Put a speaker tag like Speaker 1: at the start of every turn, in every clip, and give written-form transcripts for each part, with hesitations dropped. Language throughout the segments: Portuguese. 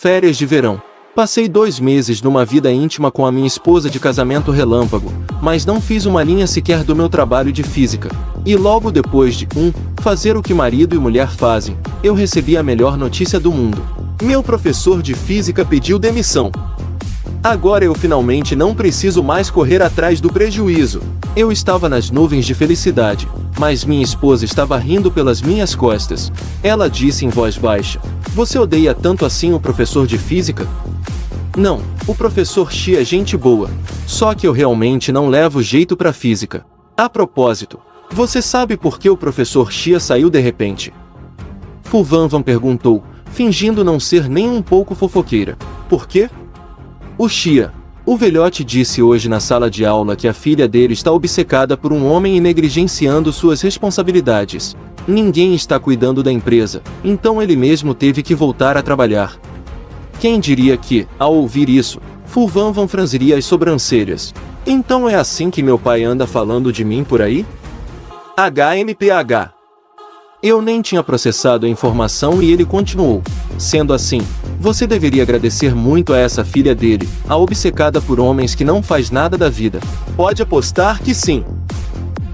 Speaker 1: Férias de verão. Passei 2 meses numa vida íntima com a minha esposa de casamento relâmpago, mas não fiz uma linha sequer do meu trabalho de física. E logo depois de fazer o que marido e mulher fazem, eu recebi a melhor notícia do mundo. Meu professor de física pediu demissão. Agora eu finalmente não preciso mais correr atrás do prejuízo. Eu estava nas nuvens de felicidade, mas minha esposa estava rindo pelas minhas costas. Ela disse em voz baixa: "Você odeia tanto assim o professor de física?" Não, o professor Xi é gente boa. Só que eu realmente não levo jeito pra física. A propósito, você sabe por que o professor Xia saiu de repente? Fu Wanwan perguntou, fingindo não ser nem um pouco fofoqueira. Por quê? O Xia, o velhote, disse hoje na sala de aula que a filha dele está obcecada por um homem e negligenciando suas responsabilidades. Ninguém está cuidando da empresa, então ele mesmo teve que voltar a trabalhar. Quem diria que, ao ouvir isso, Fu Wanwan franziria as sobrancelhas. Então é assim que meu pai anda falando de mim por aí? HMPH. Eu nem tinha processado a informação e ele continuou. Sendo assim, você deveria agradecer muito a essa filha dele, a obcecada por homens que não faz nada da vida. Pode apostar que sim.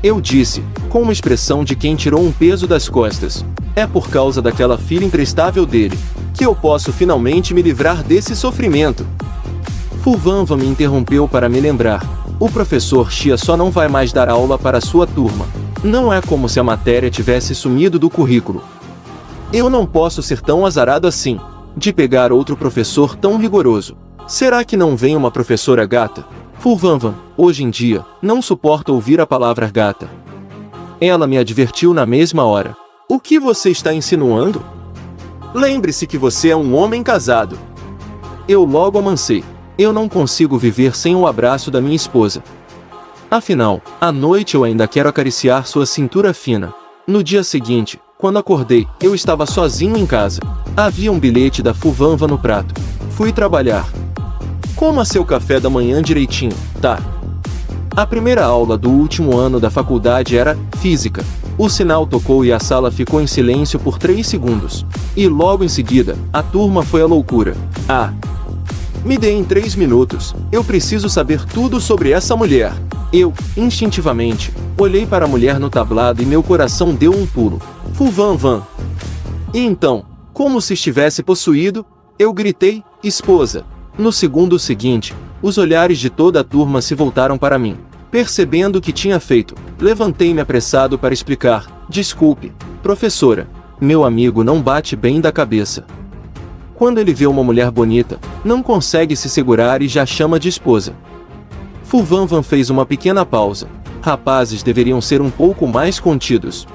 Speaker 1: Eu disse, com uma expressão de quem tirou um peso das costas. É por causa daquela filha imprestável dele, que eu posso finalmente me livrar desse sofrimento. Fu Wanwan me interrompeu para me lembrar. O professor Xia só não vai mais dar aula para sua turma. Não é como se a matéria tivesse sumido do currículo. Eu não posso ser tão azarado assim, de pegar outro professor tão rigoroso. Será que não vem uma professora gata? Fu Wanwan, hoje em dia, não suporta ouvir a palavra gata. Ela me advertiu na mesma hora. O que você está insinuando? Lembre-se que você é um homem casado. Eu logo amancei. Eu não consigo viver sem o abraço da minha esposa. Afinal, à noite eu ainda quero acariciar sua cintura fina. No dia seguinte, quando acordei, eu estava sozinho em casa. Havia um bilhete da Fu Wanwan no prato. Fui trabalhar. Coma seu café da manhã direitinho, tá? A primeira aula do último ano da faculdade era física. O sinal tocou e a sala ficou em silêncio por 3 segundos. E logo em seguida, a turma foi à loucura. Me dê em 3 minutos, eu preciso saber tudo sobre essa mulher. Eu, instintivamente, olhei para a mulher no tablado e meu coração deu um pulo. Fu Wanwan. E então, como se estivesse possuído, eu gritei, esposa. No segundo seguinte, os olhares de toda a turma se voltaram para mim. Percebendo o que tinha feito, levantei-me apressado para explicar. Desculpe, professora, meu amigo não bate bem da cabeça. Quando ele vê uma mulher bonita, não consegue se segurar e já chama de esposa. Fu Wanwan fez uma pequena pausa. Rapazes deveriam ser um pouco mais contidos.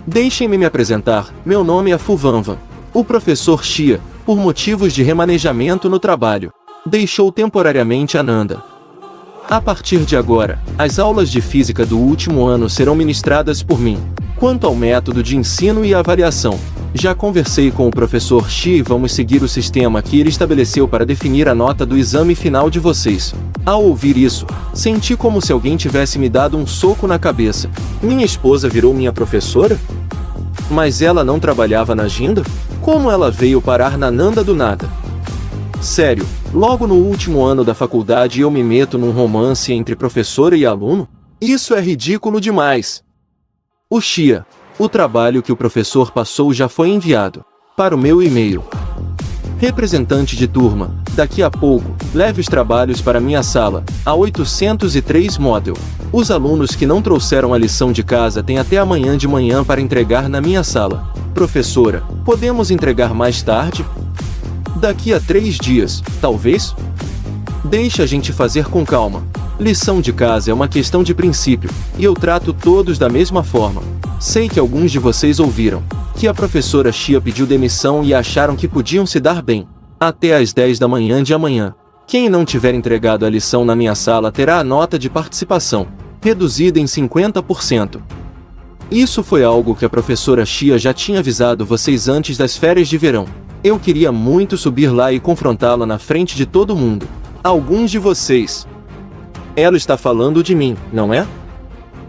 Speaker 1: Deixem-me me apresentar, meu nome é Fu Wanwan. O professor Xia, por motivos de remanejamento no trabalho, deixou temporariamente Ananda. A partir de agora, as aulas de física do último ano serão ministradas por mim. Quanto ao método de ensino e avaliação, já conversei com o professor Xi e vamos seguir o sistema que ele estabeleceu para definir a nota do exame final de vocês. Ao ouvir isso, senti como se alguém tivesse me dado um soco na cabeça. Minha esposa virou minha professora? Mas ela não trabalhava na Ginda? Como ela veio parar na Nanda do nada? Sério, logo no último ano da faculdade eu me meto num romance entre professora e aluno? Isso é ridículo demais. O Xia, o trabalho que o professor passou já foi enviado para o meu e-mail. Representante de turma, daqui a pouco, leve os trabalhos para minha sala, a 803 Model. Os alunos que não trouxeram a lição de casa têm até amanhã de manhã para entregar na minha sala. Professora, podemos entregar mais tarde? Daqui a 3 dias, talvez? Deixa a gente fazer com calma. Lição de casa é uma questão de princípio, e eu trato todos da mesma forma. Sei que alguns de vocês ouviram que a professora Xia pediu demissão e acharam que podiam se dar bem até às 10 da manhã de amanhã. Quem não tiver entregado a lição na minha sala terá a nota de participação reduzida em 50%. Isso foi algo que a professora Xia já tinha avisado vocês antes das férias de verão. Eu queria muito subir lá e confrontá-la na frente de todo mundo. Alguns de vocês. Ela está falando de mim, não é?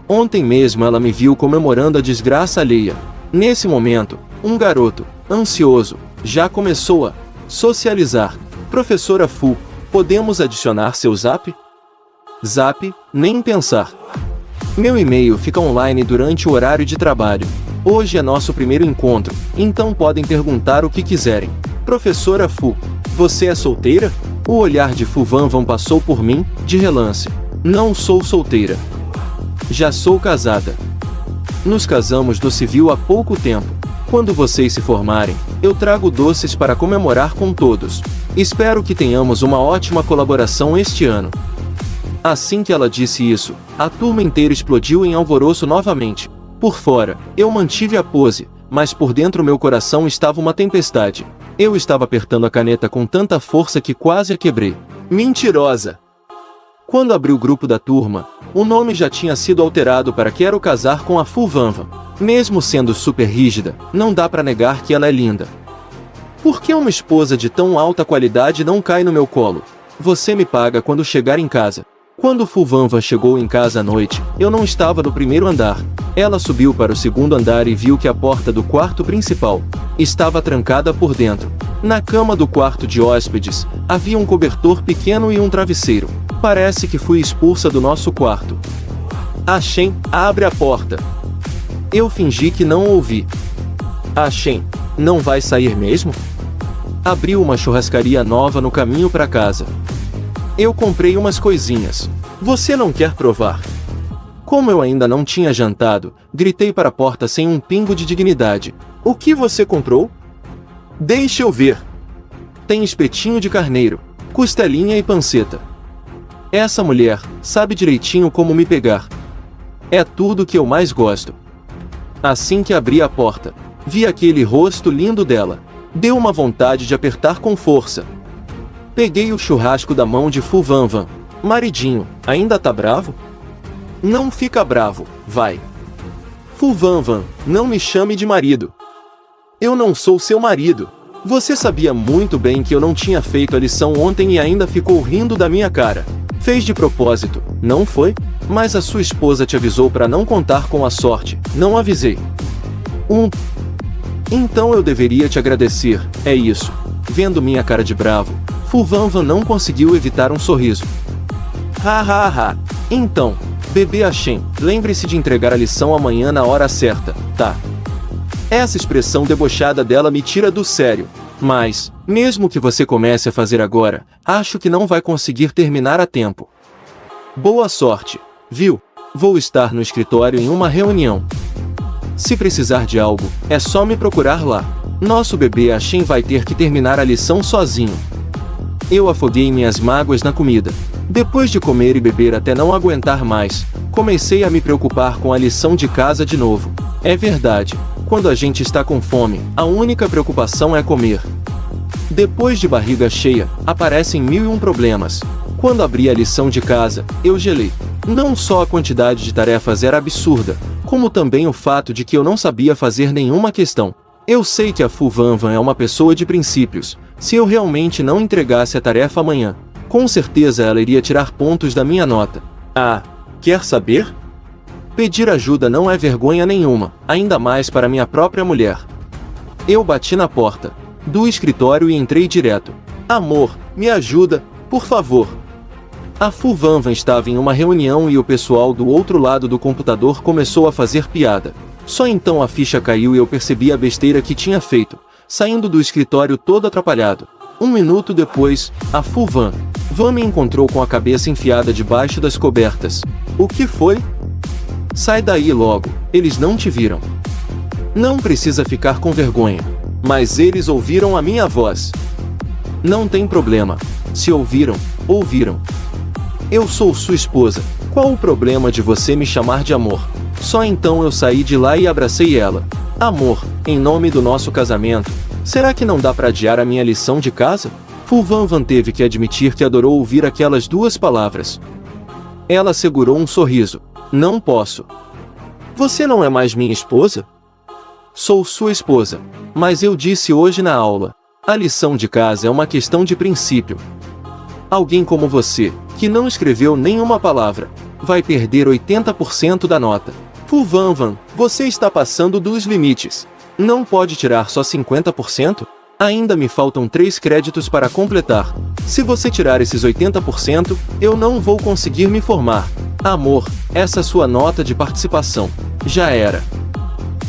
Speaker 1: Ontem mesmo ela me viu comemorando a desgraça alheia. Nesse momento, um garoto, ansioso, já começou a Socializar. Professora Fu, podemos adicionar seu Zap? Zap, nem pensar. Meu e-mail fica online durante o horário de trabalho. Hoje é nosso primeiro encontro, então podem perguntar o que quiserem. Professora Fu, você é solteira? O olhar de Fu Vanvan passou por mim, de relance. Não sou solteira. Já sou casada. Nos casamos no civil há pouco tempo. Quando vocês se formarem, eu trago doces para comemorar com todos. Espero que tenhamos uma ótima colaboração este ano. Assim que ela disse isso, a turma inteira explodiu em alvoroço novamente. Por fora, eu mantive a pose, mas por dentro meu coração estava uma tempestade. Eu estava apertando a caneta com tanta força que quase a quebrei. Mentirosa! Quando abri o grupo da turma, o nome já tinha sido alterado para Quero Casar com a Fu Vanvan. Mesmo sendo super rígida, não dá para negar que ela é linda. Por que uma esposa de tão alta qualidade não cai no meu colo? Você me paga quando chegar em casa. Quando Fu Vanvan chegou em casa à noite, eu não estava no primeiro andar. Ela subiu para o segundo andar e viu que a porta do quarto principal estava trancada por dentro. Na cama do quarto de hóspedes, havia um cobertor pequeno e um travesseiro. Parece que fui expulsa do nosso quarto. Shen, abre a porta. Eu fingi que não ouvi. Shen, não vai sair mesmo? Abriu uma churrascaria nova no caminho para casa. Eu comprei umas coisinhas. Você não quer provar? Como eu ainda não tinha jantado, gritei para a porta sem um pingo de dignidade. O que você comprou? Deixa eu ver. Tem espetinho de carneiro, costelinha e panceta. Essa mulher sabe direitinho como me pegar. É tudo que eu mais gosto. Assim que abri a porta, vi aquele rosto lindo dela. Deu uma vontade de apertar com força. Peguei o churrasco da mão de Fu Vanvan. Maridinho, ainda tá bravo? Não fica bravo, vai. Fu Vanvan, não me chame de marido. Eu não sou seu marido. Você sabia muito bem que eu não tinha feito a lição ontem e ainda ficou rindo da minha cara. Fez de propósito, não foi? Mas a sua esposa te avisou para não contar com a sorte. Não avisei. Então eu deveria te agradecer, é isso. Vendo minha cara de bravo, Fu Vanvan não conseguiu evitar um sorriso. Ha. Então, bebê Shen, lembre-se de entregar a lição amanhã na hora certa, tá? Essa expressão debochada dela me tira do sério. Mas, mesmo que você comece a fazer agora, acho que não vai conseguir terminar a tempo. Boa sorte, viu? Vou estar no escritório em uma reunião. Se precisar de algo, é só me procurar lá. Nosso bebê Shen vai ter que terminar a lição sozinho. Eu afoguei minhas mágoas na comida. Depois de comer e beber até não aguentar mais, comecei a me preocupar com a lição de casa de novo. É verdade, quando a gente está com fome, a única preocupação é comer. Depois de barriga cheia, aparecem 1001 problemas. Quando abri a lição de casa, eu gelei. Não só a quantidade de tarefas era absurda, como também o fato de que eu não sabia fazer nenhuma questão. Eu sei que a Fu Vanvan é uma pessoa de princípios. Se eu realmente não entregasse a tarefa amanhã, com certeza ela iria tirar pontos da minha nota. Quer saber? Pedir ajuda não é vergonha nenhuma, ainda mais para minha própria mulher. Eu bati na porta do escritório e entrei direto. Amor, me ajuda, por favor. A Fu Vanvan estava em uma reunião e o pessoal do outro lado do computador começou a fazer piada. Só então a ficha caiu e eu percebi a besteira que tinha feito, saindo do escritório todo atrapalhado. 1 minuto depois, a Fu Vanvan me encontrou com a cabeça enfiada debaixo das cobertas. O que foi? Sai daí logo, eles não te viram. Não precisa ficar com vergonha. Mas eles ouviram a minha voz. Não tem problema. Se ouviram, ouviram. Eu sou sua esposa. Qual o problema de você me chamar de amor? Só então eu saí de lá e abracei ela. Amor, em nome do nosso casamento, será que não dá para adiar a minha lição de casa? Fu Vanvan teve que admitir que adorou ouvir aquelas duas palavras. Ela segurou um sorriso. Não posso. Você não é mais minha esposa? Sou sua esposa. Mas eu disse hoje na aula. A lição de casa é uma questão de princípio. Alguém como você, que não escreveu nenhuma palavra, vai perder 80% da nota. Fu Vanvan, você está passando dos limites. Não pode tirar só 50%? Ainda me faltam 3 créditos para completar. Se você tirar esses 80%, eu não vou conseguir me formar. Amor, essa sua nota de participação. Já era.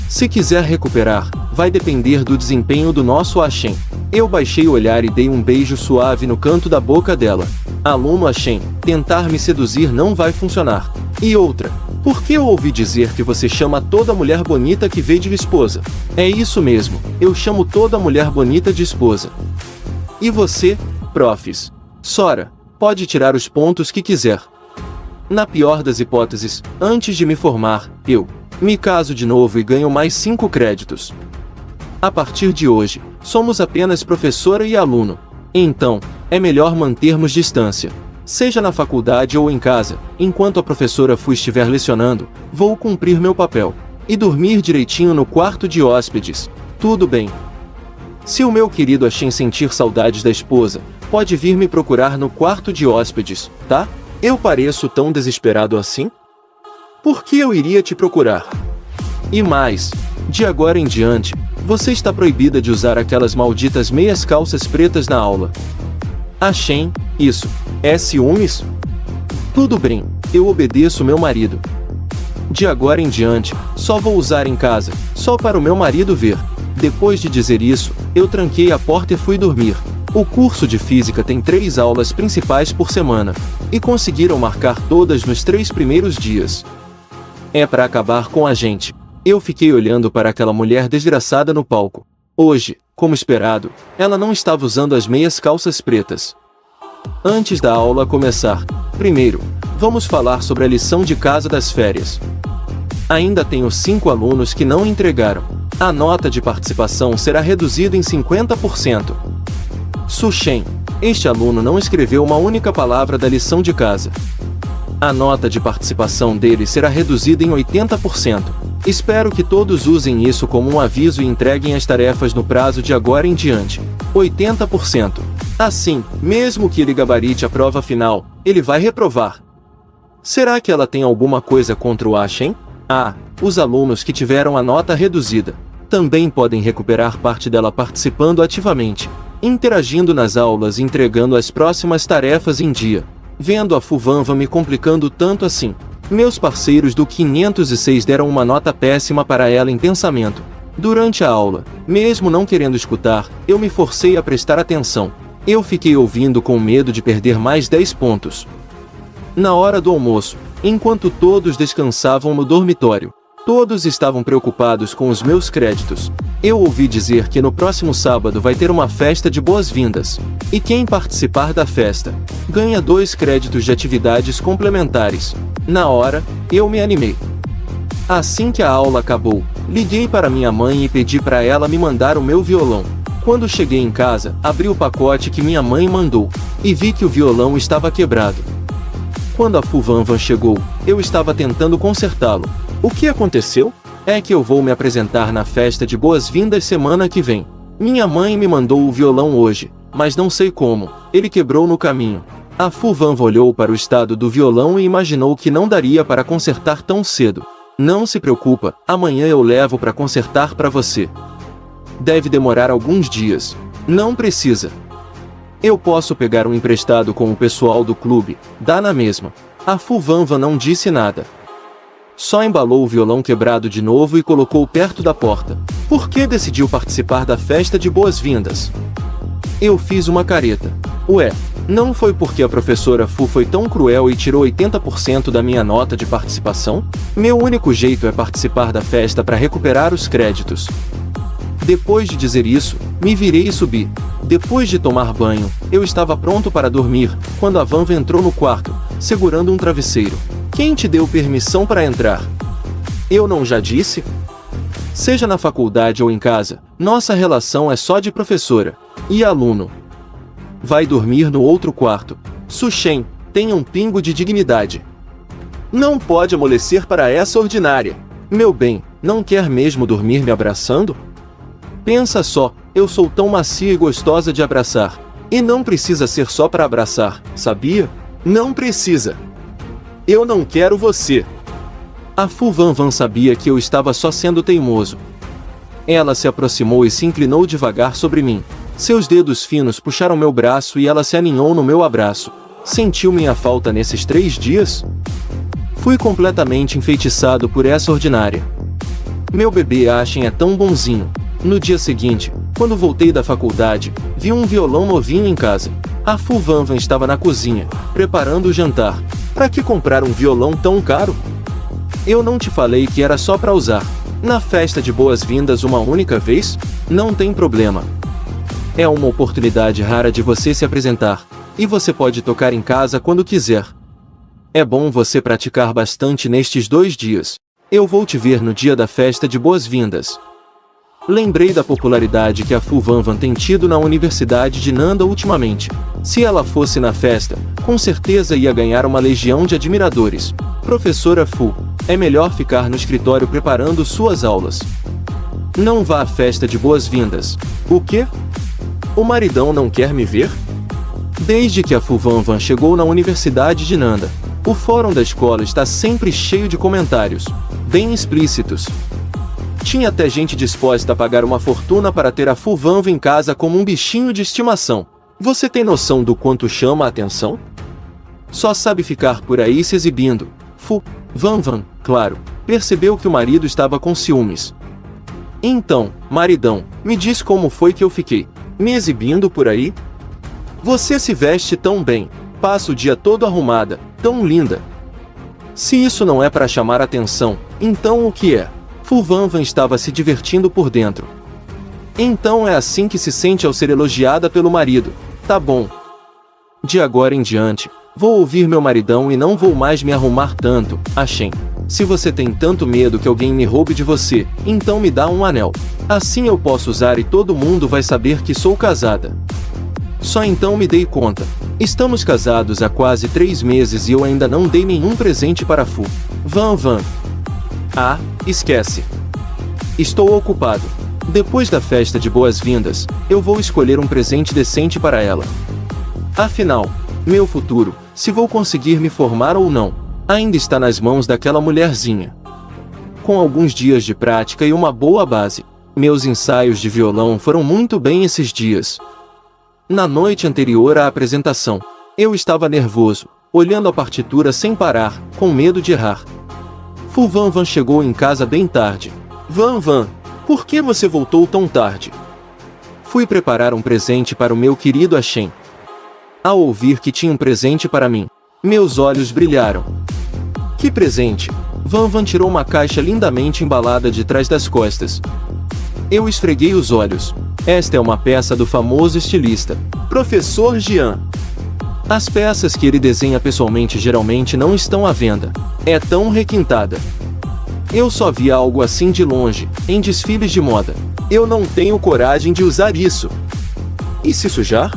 Speaker 1: Se quiser recuperar, vai depender do desempenho do nosso Ashen. Eu baixei o olhar e dei um beijo suave no canto da boca dela. Aluno Ashen, tentar me seduzir não vai funcionar. E outra, por que eu ouvi dizer que você chama toda mulher bonita que vê de esposa? É isso mesmo, eu chamo toda mulher bonita de esposa. E você, profs? Sora, pode tirar os pontos que quiser. Na pior das hipóteses, antes de me formar, eu me caso de novo e ganho mais 5 créditos. A partir de hoje, somos apenas professora e aluno. Então, é melhor mantermos distância. Seja na faculdade ou em casa, enquanto a professora Fu estiver lecionando, vou cumprir meu papel. E dormir direitinho no quarto de hóspedes. Tudo bem. Se o meu querido Ashen sentir saudades da esposa, pode vir me procurar no quarto de hóspedes, tá? Eu pareço tão desesperado assim? Por que eu iria te procurar? E mais, de agora em diante, você está proibida de usar aquelas malditas meias calças pretas na aula. Ashen, isso, é ciúmes? Tudo bem, eu obedeço meu marido. De agora em diante, só vou usar em casa, só para o meu marido ver. Depois de dizer isso, eu tranquei a porta e fui dormir. O curso de física tem 3 aulas principais por semana, e conseguiram marcar todas nos 3 primeiros dias. É para acabar com a gente. Eu fiquei olhando para aquela mulher desgraçada no palco. Hoje, como esperado, ela não estava usando as meias calças pretas. Antes da aula começar, primeiro, vamos falar sobre a lição de casa das férias. Ainda tenho 5 alunos que não entregaram. A nota de participação será reduzida em 50%. Sushen, este aluno não escreveu uma única palavra da lição de casa. A nota de participação dele será reduzida em 80%. Espero que todos usem isso como um aviso e entreguem as tarefas no prazo de agora em diante. 80%. Assim, mesmo que ele gabarite a prova final, ele vai reprovar. Será que ela tem alguma coisa contra o Ashen? Ah, os alunos que tiveram a nota reduzida também podem recuperar parte dela participando ativamente, interagindo nas aulas e entregando as próximas tarefas em dia. Vendo a Fuvanva me complicando tanto assim, meus parceiros do 506 deram uma nota péssima para ela em pensamento. Durante a aula, mesmo não querendo escutar, eu me forcei a prestar atenção. Eu fiquei ouvindo com medo de perder mais 10 pontos. Na hora do almoço, enquanto todos descansavam no dormitório, todos estavam preocupados com os meus créditos. Eu ouvi dizer que no próximo sábado vai ter uma festa de boas-vindas. E quem participar da festa, ganha 2 créditos de atividades complementares. Na hora, eu me animei. Assim que a aula acabou, liguei para minha mãe e pedi para ela me mandar o meu violão. Quando cheguei em casa, abri o pacote que minha mãe mandou, e vi que o violão estava quebrado. Quando a Fuvanvan chegou, eu estava tentando consertá-lo. O que aconteceu? É que eu vou me apresentar na festa de boas-vindas semana que vem. Minha mãe me mandou o violão hoje, mas não sei como, ele quebrou no caminho. A Fuvanva olhou para o estado do violão e imaginou que não daria para consertar tão cedo. Não se preocupa, amanhã eu levo para consertar para você. Deve demorar alguns dias. Não precisa. Eu posso pegar um emprestado com o pessoal do clube, dá na mesma. A Fuvanva não disse nada. Só embalou o violão quebrado de novo e colocou perto da porta. Por que decidiu participar da festa de boas-vindas? Eu fiz uma careta. Ué, não foi porque a professora Fu foi tão cruel e tirou 80% da minha nota de participação? Meu único jeito é participar da festa para recuperar os créditos. Depois de dizer isso, me virei e subi. Depois de tomar banho, eu estava pronto para dormir, quando a Vanva entrou no quarto, segurando um travesseiro. Quem te deu permissão para entrar? Eu não já disse? Seja na faculdade ou em casa, nossa relação é só de professora e aluno. Vai dormir no outro quarto. Sushen, tenha um pingo de dignidade. Não pode amolecer para essa ordinária. Meu bem, não quer mesmo dormir me abraçando? Pensa só, eu sou tão macia e gostosa de abraçar. E não precisa ser só para abraçar, sabia? Não precisa. Eu não quero você. A Fuvanvan sabia que eu estava só sendo teimoso. Ela se aproximou e se inclinou devagar sobre mim. Seus dedos finos puxaram meu braço e ela se aninhou no meu abraço. Sentiu minha falta nesses 3 dias? Fui completamente enfeitiçado por essa ordinária. Meu bebê Ashen é tão bonzinho. No dia seguinte, quando voltei da faculdade, vi um violão novinho em casa. A Fu Vanvan estava na cozinha, preparando o jantar. Pra que comprar um violão tão caro? Eu não te falei que era só pra usar na festa de boas-vindas uma única vez? Não tem problema. É uma oportunidade rara de você se apresentar, e você pode tocar em casa quando quiser. É bom você praticar bastante nestes 2 dias. Eu vou te ver no dia da festa de boas-vindas. Lembrei da popularidade que a Fu Vanvan tem tido na Universidade de Nanda ultimamente. Se ela fosse na festa, com certeza ia ganhar uma legião de admiradores. Professora Fu, é melhor ficar no escritório preparando suas aulas. Não vá à festa de boas-vindas. O quê? O maridão não quer me ver? Desde que a Fu Vanvan chegou na Universidade de Nanda, o fórum da escola está sempre cheio de comentários, bem explícitos. Tinha até gente disposta a pagar uma fortuna para ter a Fu Vanvan em casa como um bichinho de estimação. Você tem noção do quanto chama a atenção? Só sabe ficar por aí se exibindo. Fu Vanvan, claro, percebeu que o marido estava com ciúmes. Então, maridão, me diz como foi que eu fiquei me exibindo por aí? Você se veste tão bem, passa o dia todo arrumada, tão linda. Se isso não é para chamar atenção, então o que é? Fu Vanvan estava se divertindo por dentro. Então é assim que se sente ao ser elogiada pelo marido. Tá bom. De agora em diante, vou ouvir meu maridão e não vou mais me arrumar tanto, Ashen. Se você tem tanto medo que alguém me roube de você, então me dá um anel. Assim eu posso usar e todo mundo vai saber que sou casada. Só então me dei conta. Estamos casados há quase 3 meses e eu ainda não dei nenhum presente para Fu Vanvan. Ah, esquece. Estou ocupado. Depois da festa de boas-vindas, eu vou escolher um presente decente para ela. Afinal, meu futuro, se vou conseguir me formar ou não, ainda está nas mãos daquela mulherzinha. Com alguns dias de prática e uma boa base, meus ensaios de violão foram muito bem esses dias. Na noite anterior à apresentação, eu estava nervoso, olhando a partitura sem parar, com medo de errar. Fu Vanvan chegou em casa bem tarde. Vanvan, por que você voltou tão tarde? Fui preparar um presente para o meu querido Ashen. Ao ouvir que tinha um presente para mim, meus olhos brilharam. Que presente? Vanvan tirou uma caixa lindamente embalada de trás das costas. Eu esfreguei os olhos. Esta é uma peça do famoso estilista, Professor Jian. As peças que ele desenha pessoalmente geralmente não estão à venda. É tão requintada. Eu só vi algo assim de longe, em desfiles de moda. Eu não tenho coragem de usar isso. E se sujar?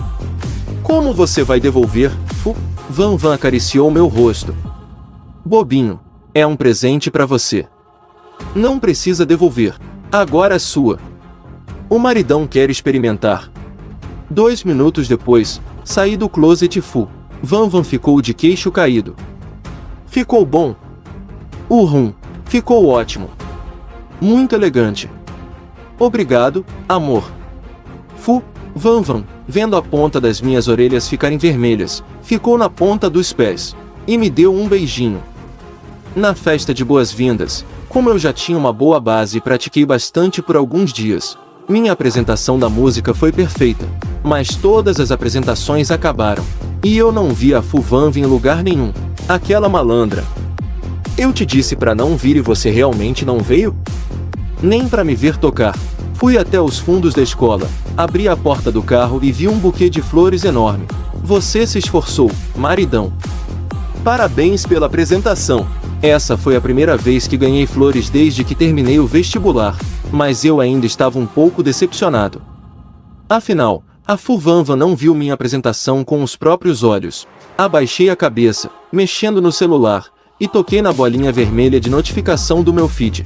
Speaker 1: Como você vai devolver? Fu Vanvan acariciou meu rosto. Bobinho, é um presente para você. Não precisa devolver. Agora é sua. O maridão quer experimentar. 2 minutos depois, saí do closet e Fu Vanvan ficou de queixo caído. Ficou bom? Ficou ótimo. Muito elegante. Obrigado, amor. Fu Vanvan, vendo a ponta das minhas orelhas ficarem vermelhas, ficou na ponta dos pés e me deu um beijinho. Na festa de boas-vindas, como eu já tinha uma boa base e pratiquei bastante por alguns dias, minha apresentação da música foi perfeita, mas todas as apresentações acabaram, e eu não vi a Fu Vanvan em lugar nenhum. Aquela malandra. Eu te disse para não vir e você realmente não veio? Nem para me ver tocar. Fui até os fundos da escola, abri a porta do carro e vi um buquê de flores enorme. Você se esforçou, maridão. Parabéns pela apresentação. Essa foi a primeira vez que ganhei flores desde que terminei o vestibular, mas eu ainda estava um pouco decepcionado. Afinal, a Fu Vanvan não viu minha apresentação com os próprios olhos. Abaixei a cabeça, mexendo no celular, e toquei na bolinha vermelha de notificação do meu feed.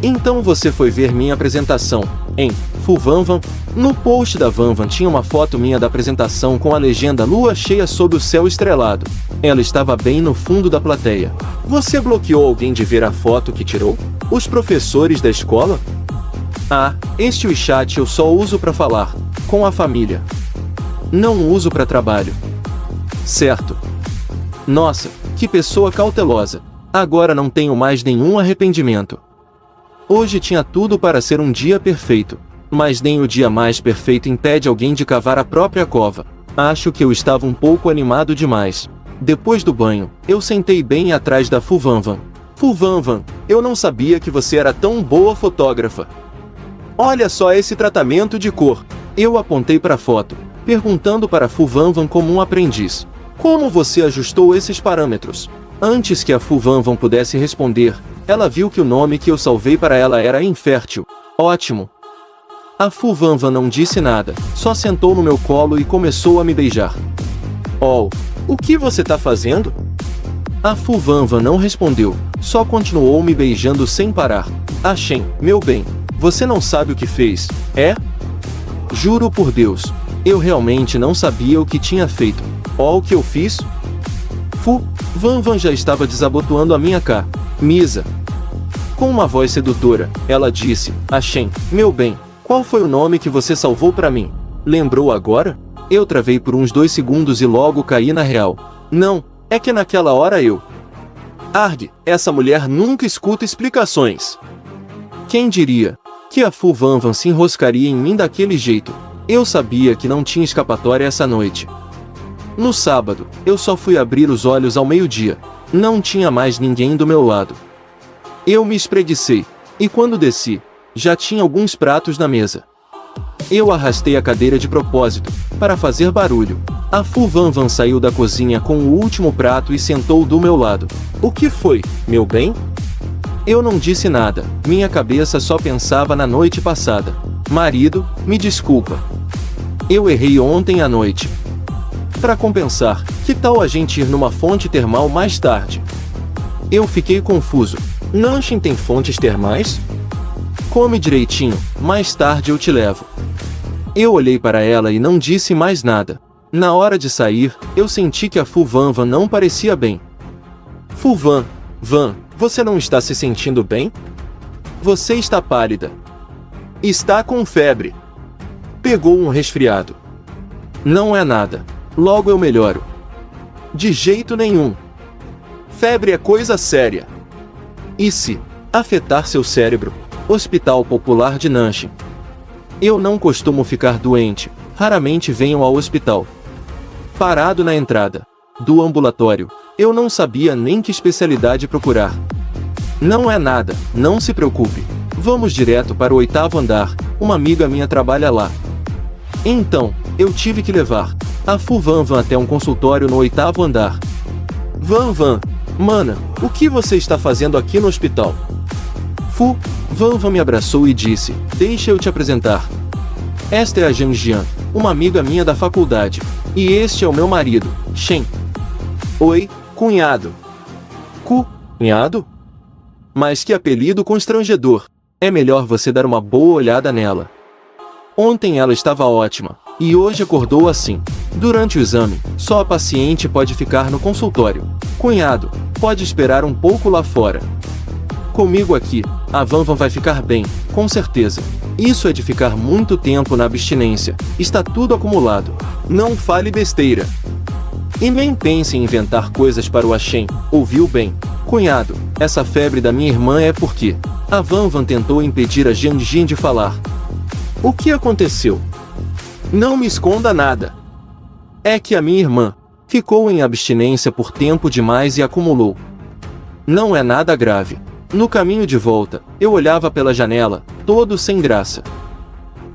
Speaker 1: Então você foi ver minha apresentação, hein, Fu Vanvan? No post da Vanvan tinha uma foto minha da apresentação com a legenda Lua cheia sob o céu estrelado. Ela estava bem no fundo da plateia. Você bloqueou alguém de ver a foto que tirou? Os professores da escola? Ah, este WeChat eu só uso para falar com a família. Não uso para trabalho. Certo. Nossa, que pessoa cautelosa. Agora não tenho mais nenhum arrependimento. Hoje tinha tudo para ser um dia perfeito, mas nem o dia mais perfeito impede alguém de cavar a própria cova. Acho que eu estava um pouco animado demais. Depois do banho, eu sentei bem atrás da Fu Vanvan. Fu Vanvan, eu não sabia que você era tão boa fotógrafa. Olha só esse tratamento de cor. Eu apontei para a foto, perguntando para Fu Vanvan como um aprendiz. Como você ajustou esses parâmetros? Antes que a Fu Vanvan pudesse responder, ela viu que o nome que eu salvei para ela era infértil. Ótimo. A Fu Vanvan não disse nada, só sentou no meu colo e começou a me beijar. Oh, o que você tá fazendo? A Fu Vanvan não respondeu, só continuou me beijando sem parar. Shen, meu bem, você não sabe o que fez, é? Juro por Deus, eu realmente não sabia o que tinha feito. O que eu fiz? Fu Vanvan já estava desabotoando a minha camisa. Com uma voz sedutora, ela disse, Shen, meu bem, qual foi o nome que você salvou para mim? Lembrou agora? Eu travei por uns 2 segundos e logo caí na real. Não, é que naquela hora eu... Arg, essa mulher nunca escuta explicações. Quem diria que a Fu Vanvan se enroscaria em mim daquele jeito? Eu sabia que não tinha escapatória essa noite. No sábado, eu só fui abrir os olhos ao meio-dia. Não tinha mais ninguém do meu lado. Eu me espreguicei, e quando desci, já tinha alguns pratos na mesa. Eu arrastei a cadeira de propósito, para fazer barulho. A Fu Vanvan saiu da cozinha com o último prato e sentou do meu lado. O que foi, meu bem? Eu não disse nada, minha cabeça só pensava na noite passada. Marido, me desculpa. Eu errei ontem à noite. Para compensar, que tal a gente ir numa fonte termal mais tarde? Eu fiquei confuso. Nanshin tem fontes termais? Come direitinho, mais tarde eu te levo. Eu olhei para ela e não disse mais nada. Na hora de sair, eu senti que a Fu Vanvan não parecia bem. Fu Van, você não está se sentindo bem? Você está pálida. Está com febre. Pegou um resfriado. Não é nada. Logo eu melhoro. De jeito nenhum. Febre é coisa séria. E se afetar seu cérebro? Hospital Popular de Nanshin. Eu não costumo ficar doente, raramente venho ao hospital. Parado na entrada do ambulatório, eu não sabia nem que especialidade procurar. Não é nada, não se preocupe. Vamos direto para o 8º andar, uma amiga minha trabalha lá. Então, eu tive que levar a Fu Vanvan até um consultório no 8º andar. Vanvan, mana, o que você está fazendo aqui no hospital? Fu Vanvan me abraçou e disse, deixa eu te apresentar. Esta é a Jian Jian, uma amiga minha da faculdade. E este é o meu marido, Shen. Oi, cunhado. Cunhado? Mas que apelido constrangedor. É melhor você dar uma boa olhada nela. Ontem ela estava ótima, e hoje acordou assim. Durante o exame, só a paciente pode ficar no consultório. Cunhado, pode esperar um pouco lá fora. Comigo aqui, a Vanvan vai ficar bem, com certeza. Isso é de ficar muito tempo na abstinência, está tudo acumulado. Não fale besteira. E nem pense em inventar coisas para o Shen, ouviu bem? Cunhado, essa febre da minha irmã é porque... A Vanvan tentou impedir a Jian Jian de falar. O que aconteceu? Não me esconda nada. É que a minha irmã ficou em abstinência por tempo demais e acumulou. Não é nada grave. No caminho de volta, eu olhava pela janela, todo sem graça.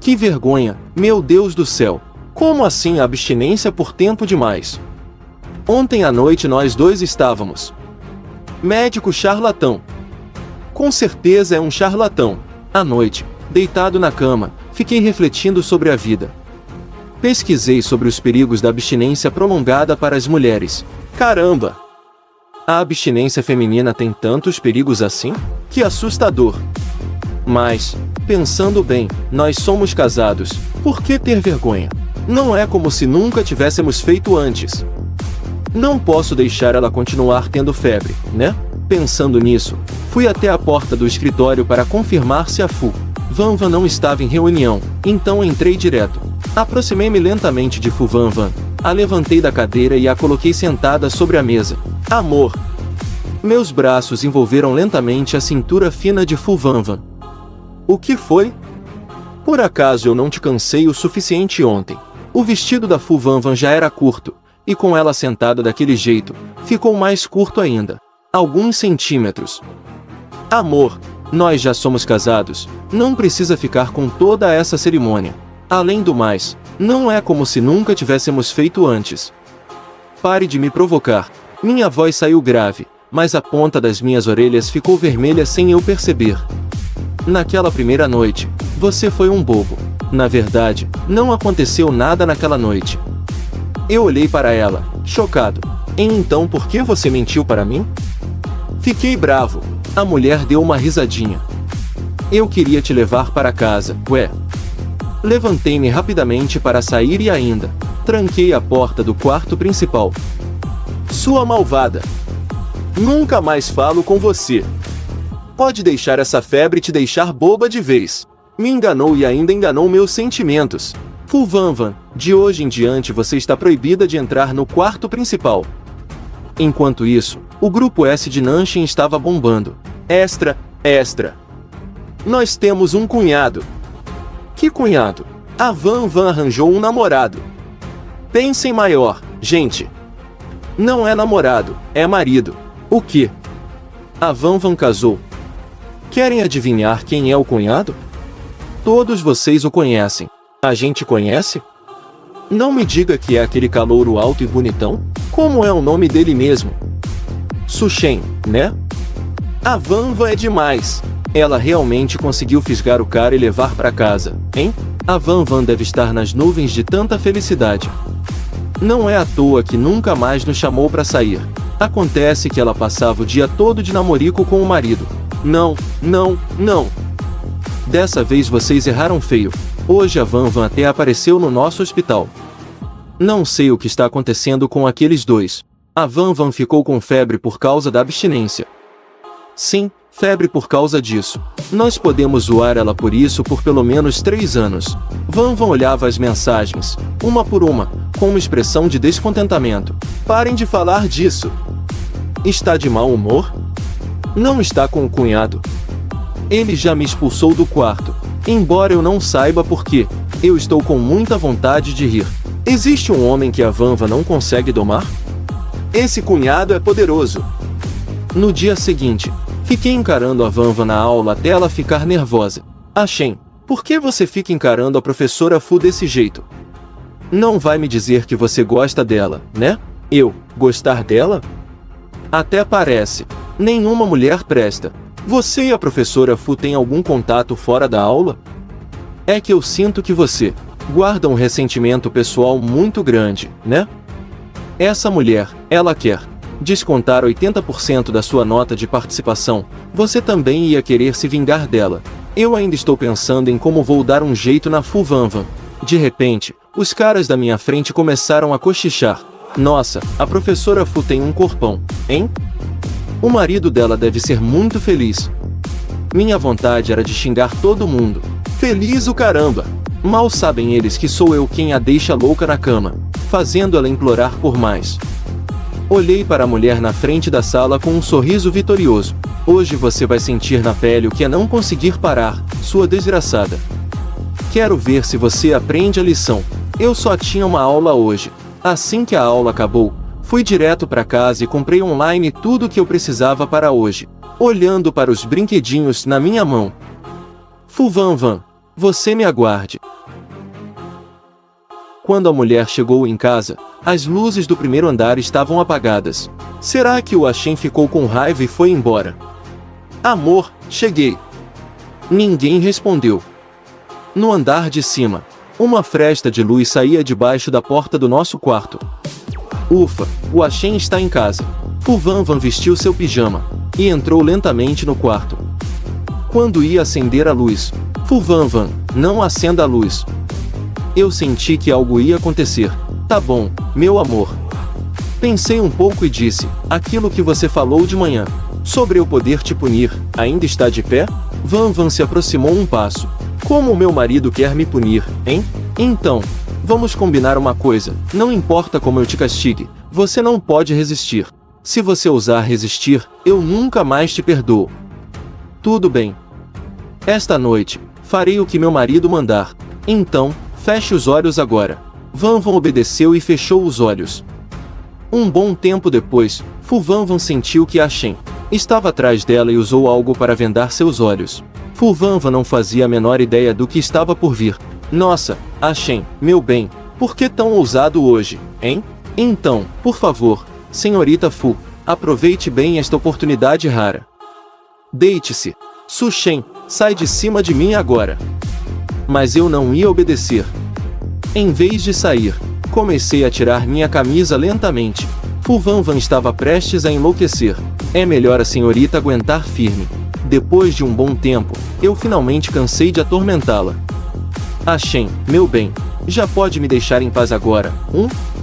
Speaker 1: Que vergonha, meu Deus do céu! Como assim a abstinência por tempo demais? Ontem à noite nós dois estávamos. Médico charlatão. Com certeza é um charlatão. À noite, deitado na cama, fiquei refletindo sobre a vida. Pesquisei sobre os perigos da abstinência prolongada para as mulheres. Caramba! A abstinência feminina tem tantos perigos assim? Que assustador! Mas, pensando bem, nós somos casados, por que ter vergonha? Não é como se nunca tivéssemos feito antes. Não posso deixar ela continuar tendo febre, né? Pensando nisso, fui até a porta do escritório para confirmar se a Fu Van Van não estava em reunião, então entrei direto. Aproximei-me lentamente de Fu Van Van, a levantei da cadeira e a coloquei sentada sobre a mesa. Amor! Meus braços envolveram lentamente a cintura fina de Fu Van Van. O que foi? Por acaso eu não te cansei o suficiente ontem? O vestido da Fu Van Van já era curto, e com ela sentada daquele jeito, ficou mais curto ainda. Alguns centímetros. Amor, nós já somos casados, não precisa ficar com toda essa cerimônia. Além do mais, não é como se nunca tivéssemos feito antes. Pare de me provocar. Minha voz saiu grave, mas a ponta das minhas orelhas ficou vermelha sem eu perceber. Naquela primeira noite, você foi um bobo. Na verdade, não aconteceu nada naquela noite. Eu olhei para ela, chocado. Então por que você mentiu para mim? Fiquei bravo. A mulher deu uma risadinha. Eu queria te levar para casa, ué. Levantei-me rapidamente para sair e ainda tranquei a porta do quarto principal. Sua malvada! Nunca mais falo com você. Pode deixar essa febre te deixar boba de vez. Me enganou e ainda enganou meus sentimentos. Fu Van Van, de hoje em diante você está proibida de entrar no quarto principal. Enquanto isso, o grupo S de Nanshin estava bombando. Extra, extra. Nós temos um cunhado. Que cunhado? A Van Van arranjou um namorado. Pensem maior, gente. Não é namorado, é marido. O quê? A Van Van casou. Querem adivinhar quem é o cunhado? Todos vocês o conhecem. A gente conhece? Não me diga que é aquele calouro alto e bonitão. Como é o nome dele mesmo? Sushen, né? A Van Van é demais. Ela realmente conseguiu fisgar o cara e levar para casa, hein? A Van Van deve estar nas nuvens de tanta felicidade. Não é à toa que nunca mais nos chamou para sair. Acontece que ela passava o dia todo de namorico com o marido. Não, não, não. Dessa vez vocês erraram feio. Hoje a Van Van até apareceu no nosso hospital. Não sei o que está acontecendo com aqueles dois. A Van Van ficou com febre por causa da abstinência. Sim, febre por causa disso. Nós podemos zoar ela por isso por pelo menos 3 anos. Van Van olhava as mensagens, uma por uma, com uma expressão de descontentamento. Parem de falar disso. Está de mau humor? Não está com o cunhado. Ele já me expulsou do quarto. Embora eu não saiba por quê, eu estou com muita vontade de rir. Existe um homem que a Van Van não consegue domar? Esse cunhado é poderoso. No dia seguinte, fiquei encarando a Van Van na aula até ela ficar nervosa. Shen, por que você fica encarando a professora Fu desse jeito? Não vai me dizer que você gosta dela, né? Eu, gostar dela? Até parece. Nenhuma mulher presta. Você e a professora Fu têm algum contato fora da aula? É que eu sinto que você guarda um ressentimento pessoal muito grande, né? Essa mulher, ela quer descontar 80% da sua nota de participação. Você também ia querer se vingar dela. Eu ainda estou pensando em como vou dar um jeito na Fu Van Van. De repente, os caras da minha frente começaram a cochichar. Nossa, a professora Fu tem um corpão, hein? O marido dela deve ser muito feliz. Minha vontade era de xingar todo mundo. Feliz o caramba! Mal sabem eles que sou eu quem a deixa louca na cama, fazendo ela implorar por mais. Olhei para a mulher na frente da sala com um sorriso vitorioso. Hoje você vai sentir na pele o que é não conseguir parar, sua desgraçada. Quero ver se você aprende a lição. Eu só tinha uma aula hoje. Assim que a aula acabou, fui direto para casa e comprei online tudo o que eu precisava para hoje, olhando para os brinquedinhos na minha mão. Fu Van Van, você me aguarde. Quando a mulher chegou em casa, as luzes do primeiro andar estavam apagadas. Será que o Shen ficou com raiva e foi embora? Amor, cheguei. Ninguém respondeu. No andar de cima, uma fresta de luz saía debaixo da porta do nosso quarto. Ufa, o Shen está em casa. Fu Van Van vestiu seu pijama e entrou lentamente no quarto. Quando ia acender a luz, Fu Van Van, não acenda a luz. Eu senti que algo ia acontecer. Tá bom, meu amor. Pensei um pouco e disse, aquilo que você falou de manhã, sobre eu poder te punir, ainda está de pé? Van Van se aproximou um passo. Como o meu marido quer me punir, hein? Então, vamos combinar uma coisa, não importa como eu te castigue, você não pode resistir. Se você ousar resistir, eu nunca mais te perdoo. Tudo bem. Esta noite, farei o que meu marido mandar. Então, feche os olhos agora. Vanvan obedeceu e fechou os olhos. Um bom tempo depois, Fu Vanvan sentiu que Shen estava atrás dela e usou algo para vendar seus olhos. Fu Vanvan não fazia a menor ideia do que estava por vir. Nossa, Shen, meu bem, por que tão ousado hoje, hein? Então, por favor, senhorita Fu, aproveite bem esta oportunidade rara. Deite-se. Su Shen, sai de cima de mim agora. Mas eu não ia obedecer. Em vez de sair, comecei a tirar minha camisa lentamente. Fu Vanvan estava prestes a enlouquecer. É melhor a senhorita aguentar firme. Depois de um bom tempo, eu finalmente cansei de atormentá-la. Shen, meu bem, já pode me deixar em paz agora?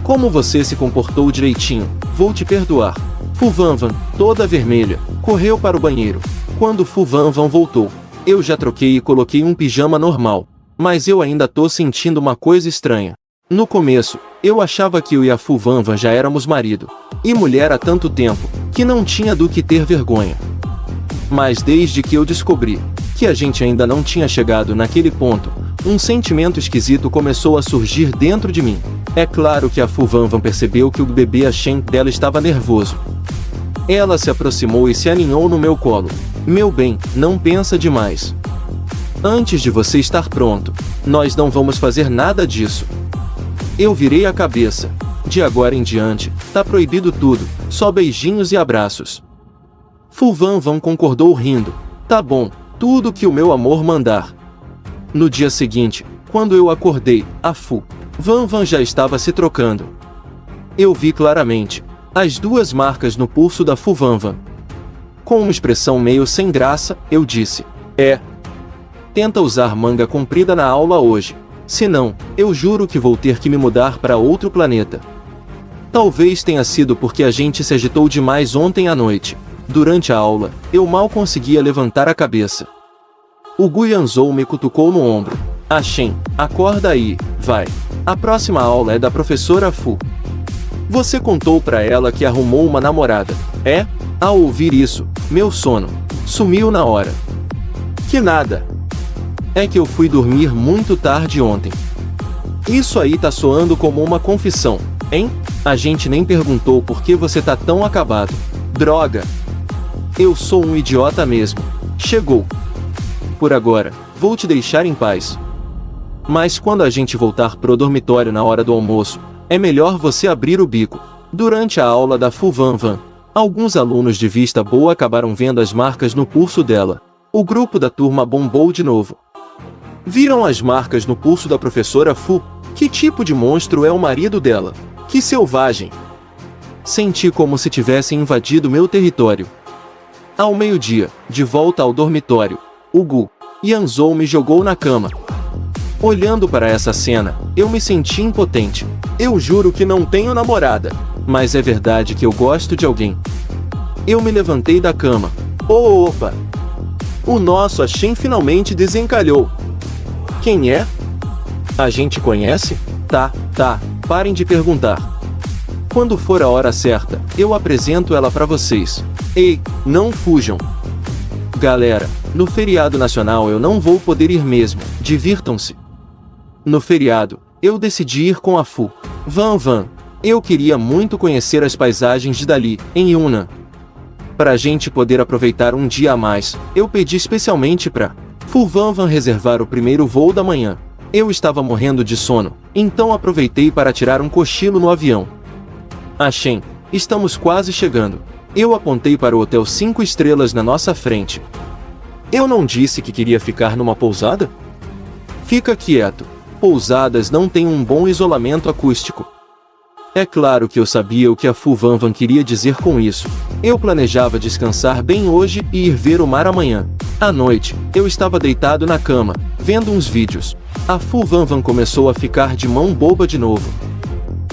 Speaker 1: Como você se comportou direitinho, vou te perdoar. Fu Vanvan, toda vermelha, correu para o banheiro. Quando Fu Vanvan voltou, eu já troquei e coloquei um pijama normal. Mas eu ainda tô sentindo uma coisa estranha. No começo, eu achava que eu e a Fu Vanvan já éramos marido e mulher há tanto tempo, que não tinha do que ter vergonha. Mas desde que eu descobri que a gente ainda não tinha chegado naquele ponto, um sentimento esquisito começou a surgir dentro de mim. É claro que a Fu Vanvan percebeu que o bebê Shen dela estava nervoso. Ela se aproximou e se aninhou no meu colo. Meu bem, não pensa demais. Antes de você estar pronto, nós não vamos fazer nada disso. Eu virei a cabeça. De agora em diante, tá proibido tudo, só beijinhos e abraços. Fu Vanvan concordou rindo. Tá bom, tudo que o meu amor mandar. No dia seguinte, quando eu acordei, a Fu Vanvan já estava se trocando. Eu vi claramente as duas marcas no pulso da Fu Vanvan. Com uma expressão meio sem graça, eu disse: tenta usar manga comprida na aula hoje. Senão, eu juro que vou ter que me mudar para outro planeta. Talvez tenha sido porque a gente se agitou demais ontem à noite. Durante a aula, eu mal conseguia levantar a cabeça. O Gu Yanzhou me cutucou no ombro. Shen, acorda aí, vai. A próxima aula é da professora Fu. Você contou pra ela que arrumou uma namorada, é? Ao ouvir isso, meu sono sumiu na hora. Que nada. É que eu fui dormir muito tarde ontem. Isso aí tá soando como uma confissão, hein? A gente nem perguntou por que você tá tão acabado. Droga! Eu sou um idiota mesmo. Chegou. Por agora, vou te deixar em paz. Mas quando a gente voltar pro dormitório na hora do almoço, é melhor você abrir o bico. Durante a aula da Fu Vanvan, alguns alunos de vista boa acabaram vendo as marcas no pulso dela. O grupo da turma bombou de novo. Viram as marcas no pulso da professora Fu? Que tipo de monstro é o marido dela? Que selvagem! Senti como se tivessem invadido meu território. Ao meio-dia, de volta ao dormitório, o Gu Yanzhou me jogou na cama. Olhando para essa cena, eu me senti impotente. Eu juro que não tenho namorada, mas é verdade que eu gosto de alguém. Eu me levantei da cama. Opa! O nosso Shen finalmente desencalhou. Quem é? A gente conhece? Tá, parem de perguntar. Quando for a hora certa, eu apresento ela pra vocês. Ei, não fujam. Galera, no feriado nacional eu não vou poder ir mesmo, divirtam-se. No feriado, eu decidi ir com a Fu Vanvan. Eu queria muito conhecer as paisagens de Dali, em Yunnan. Pra gente poder aproveitar um dia a mais, eu pedi especialmente pra Fu Vanvan reservar o primeiro voo da manhã. Eu estava morrendo de sono, então aproveitei para tirar um cochilo no avião. Shen, estamos quase chegando. Eu apontei para o hotel 5 estrelas na nossa frente. Eu não disse que queria ficar numa pousada? Fica quieto. Pousadas não têm um bom isolamento acústico. É claro que eu sabia o que a Fu Vanvan queria dizer com isso. Eu planejava descansar bem hoje e ir ver o mar amanhã. À noite, eu estava deitado na cama, vendo uns vídeos. A Fu Vanvan começou a ficar de mão boba de novo.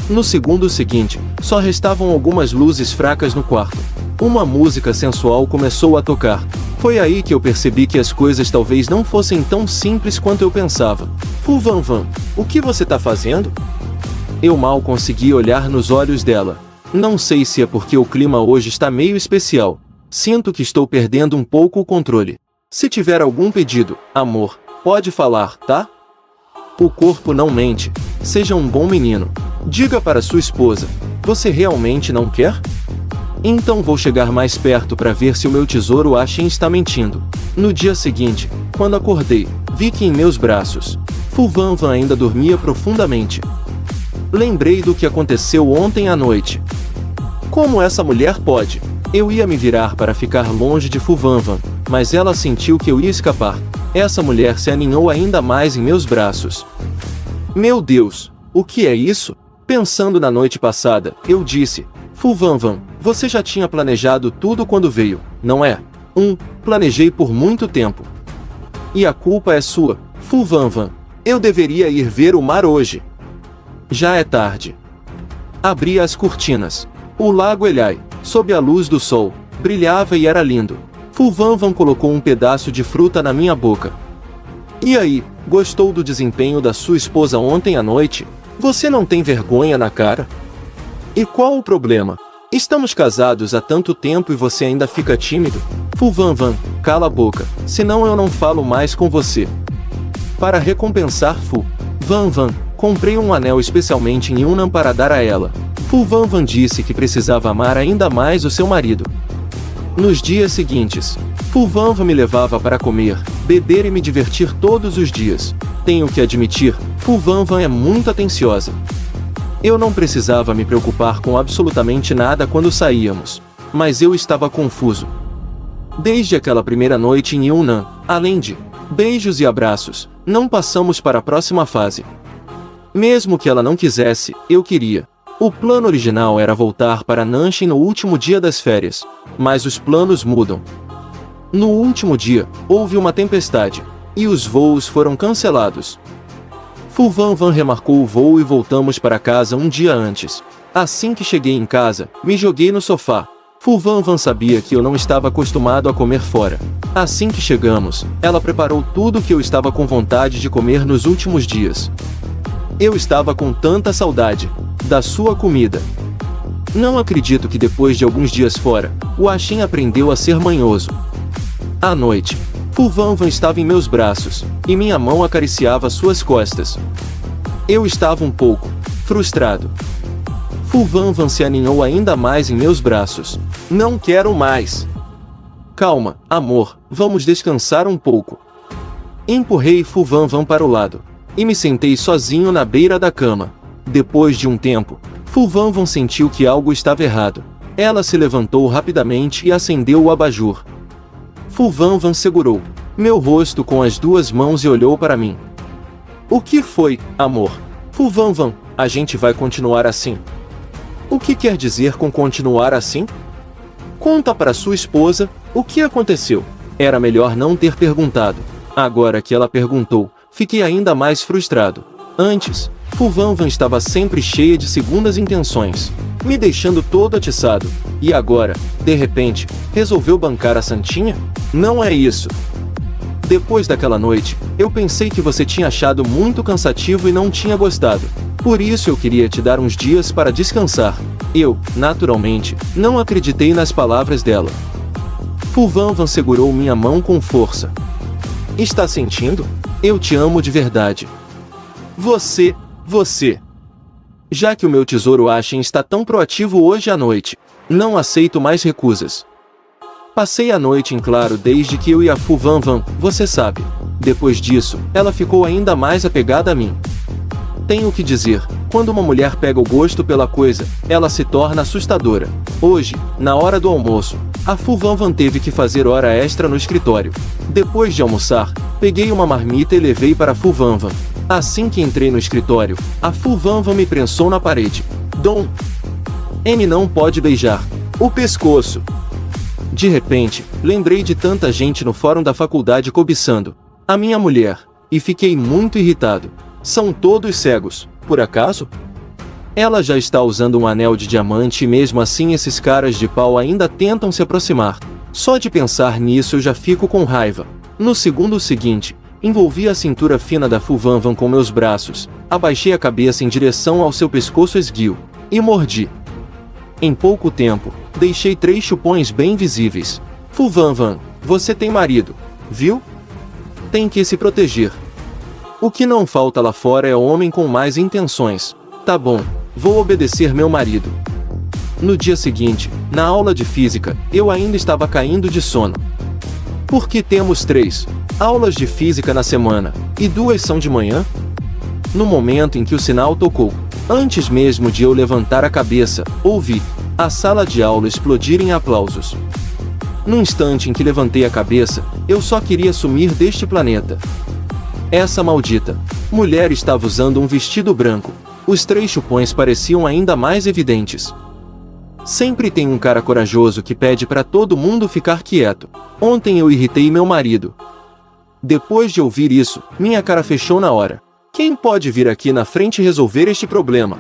Speaker 1: No segundo seguinte, só restavam algumas luzes fracas no quarto. Uma música sensual começou a tocar. Foi aí que eu percebi que as coisas talvez não fossem tão simples quanto eu pensava. Fu Van Van, o que você tá fazendo? Eu mal consegui olhar nos olhos dela. Não sei se é porque o clima hoje está meio especial. Sinto que estou perdendo um pouco o controle. Se tiver algum pedido, amor, pode falar, tá? O corpo não mente. Seja um bom menino. Diga para sua esposa. Você realmente não quer? Então vou chegar mais perto para ver se o meu tesouro Ashen está mentindo. No dia seguinte, quando acordei, vi que em meus braços, Fu Van Van ainda dormia profundamente. Lembrei do que aconteceu ontem à noite. Como essa mulher pode? Eu ia me virar para ficar longe de Fu Van Van, mas ela sentiu que eu ia escapar. Essa mulher se aninhou ainda mais em meus braços. Meu Deus, o que é isso? Pensando na noite passada, eu disse, Fu Van Van, você já tinha planejado tudo quando veio, não é? Planejei por muito tempo. E a culpa é sua, Fu Van Van. Eu deveria ir ver o mar hoje. Já é tarde. Abri as cortinas. O lago Elhai, sob a luz do sol, brilhava e era lindo. Fu Van Van colocou um pedaço de fruta na minha boca. E aí, gostou do desempenho da sua esposa ontem à noite? Você não tem vergonha na cara? E qual o problema? Estamos casados há tanto tempo e você ainda fica tímido? Fu Van Van, cala a boca, senão eu não falo mais com você. Para recompensar Fu Van Van, comprei um anel especialmente em Yunnan para dar a ela. Fu Van Van disse que precisava amar ainda mais o seu marido. Nos dias seguintes, Fu Van Van me levava para comer, beber e me divertir todos os dias. Tenho que admitir, Fu Van Van é muito atenciosa. Eu não precisava me preocupar com absolutamente nada quando saíamos, mas eu estava confuso. Desde aquela primeira noite em Yunnan, além de beijos e abraços, não passamos para a próxima fase. Mesmo que ela não quisesse, eu queria. O plano original era voltar para Nanshin no último dia das férias, mas os planos mudam. No último dia, houve uma tempestade, e os voos foram cancelados. Fu Van Van remarcou o voo e voltamos para casa um dia antes. Assim que cheguei em casa, me joguei no sofá. Fu Van Van sabia que eu não estava acostumado a comer fora. Assim que chegamos, ela preparou tudo que eu estava com vontade de comer nos últimos dias. Eu estava com tanta saudade da sua comida. Não acredito que depois de alguns dias fora, o Ashen aprendeu a ser manhoso. À noite, Fu Van Van estava em meus braços, e minha mão acariciava suas costas. Eu estava um pouco frustrado. Fu Van Van se aninhou ainda mais em meus braços. Não quero mais. Calma, amor, vamos descansar um pouco. Empurrei Fu Van Van para o lado, e me sentei sozinho na beira da cama. Depois de um tempo, Fu Van Van sentiu que algo estava errado. Ela se levantou rapidamente e acendeu o abajur. Fu Van Van segurou meu rosto com as duas mãos e olhou para mim. O que foi, amor? Fu Van Van, a gente vai continuar assim. O que quer dizer com continuar assim? Conta para sua esposa o que aconteceu. Era melhor não ter perguntado. Agora que ela perguntou, fiquei ainda mais frustrado. Antes, Fu Van Van estava sempre cheia de segundas intenções, me deixando todo atiçado. E agora, de repente, resolveu bancar a santinha? Não é isso. Depois daquela noite, eu pensei que você tinha achado muito cansativo e não tinha gostado. Por isso eu queria te dar uns dias para descansar. Eu, naturalmente, não acreditei nas palavras dela. Fu Van Van segurou minha mão com força. Está sentindo? Eu te amo de verdade. Você. Já que o meu tesouro Ashen está tão proativo hoje à noite, não aceito mais recusas. Passei a noite em claro desde que eu e a Fu Van Van, você sabe. Depois disso, ela ficou ainda mais apegada a mim. Tenho que dizer, quando uma mulher pega o gosto pela coisa, ela se torna assustadora. Hoje, na hora do almoço, a Fu Van Van teve que fazer hora extra no escritório. Depois de almoçar, peguei uma marmita e levei para a Fu Van Van. Assim que entrei no escritório, a Fu Van Van me prensou na parede. Dom M não pode beijar o pescoço. De repente, lembrei de tanta gente no fórum da faculdade cobiçando a minha mulher, e fiquei muito irritado. São todos cegos, por acaso? Ela já está usando um anel de diamante e mesmo assim esses caras de pau ainda tentam se aproximar. Só de pensar nisso eu já fico com raiva. No segundo seguinte, envolvi a cintura fina da Fu Vanvan com meus braços, abaixei a cabeça em direção ao seu pescoço esguio e mordi. Em pouco tempo, deixei 3 chupões bem visíveis. Fu Vanvan, você tem marido, viu? Tem que se proteger. O que não falta lá fora é homem com mais intenções. Tá bom, vou obedecer meu marido. No dia seguinte, na aula de física, eu ainda estava caindo de sono. Porque temos 3 aulas de física na semana, e 2 são de manhã? No momento em que o sinal tocou, antes mesmo de eu levantar a cabeça, ouvi a sala de aula explodir em aplausos. No instante em que levantei a cabeça, eu só queria sumir deste planeta. Essa maldita mulher estava usando um vestido branco. Os 3 chupões pareciam ainda mais evidentes. Sempre tem um cara corajoso que pede para todo mundo ficar quieto. Ontem eu irritei meu marido. Depois de ouvir isso, minha cara fechou na hora. Quem pode vir aqui na frente resolver este problema?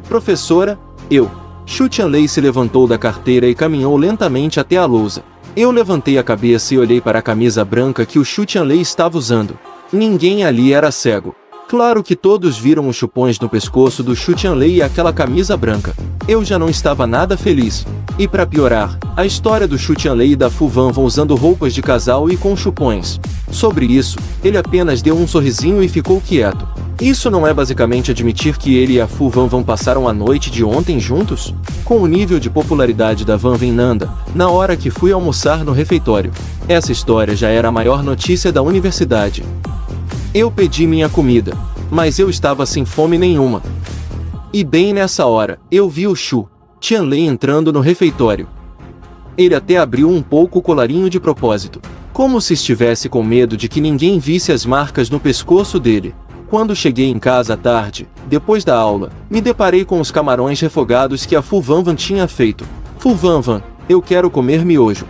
Speaker 1: Professora, eu. Xu Tianlei se levantou da carteira e caminhou lentamente até a lousa. Eu levantei a cabeça e olhei para a camisa branca que o Xu Tianlei estava usando. Ninguém ali era cego. Claro que todos viram os chupões no pescoço do Xu Tianlei e aquela camisa branca. Eu já não estava nada feliz. E para piorar, a história do Xu Tianlei e da Fu Vanvan usando roupas de casal e com chupões. Sobre isso, ele apenas deu um sorrisinho e ficou quieto. Isso não é basicamente admitir que ele e a Fu Vanvan passaram a noite de ontem juntos? Com o nível de popularidade da Vanvan Nanda, na hora que fui almoçar no refeitório, essa história já era a maior notícia da universidade. Eu pedi minha comida, mas eu estava sem fome nenhuma. E bem nessa hora, eu vi o Xu Tianlei entrando no refeitório. Ele até abriu um pouco o colarinho de propósito, como se estivesse com medo de que ninguém visse as marcas no pescoço dele. Quando cheguei em casa à tarde, depois da aula, me deparei com os camarões refogados que a Fu Vanvan tinha feito. Fu Vanvan, eu quero comer miojo.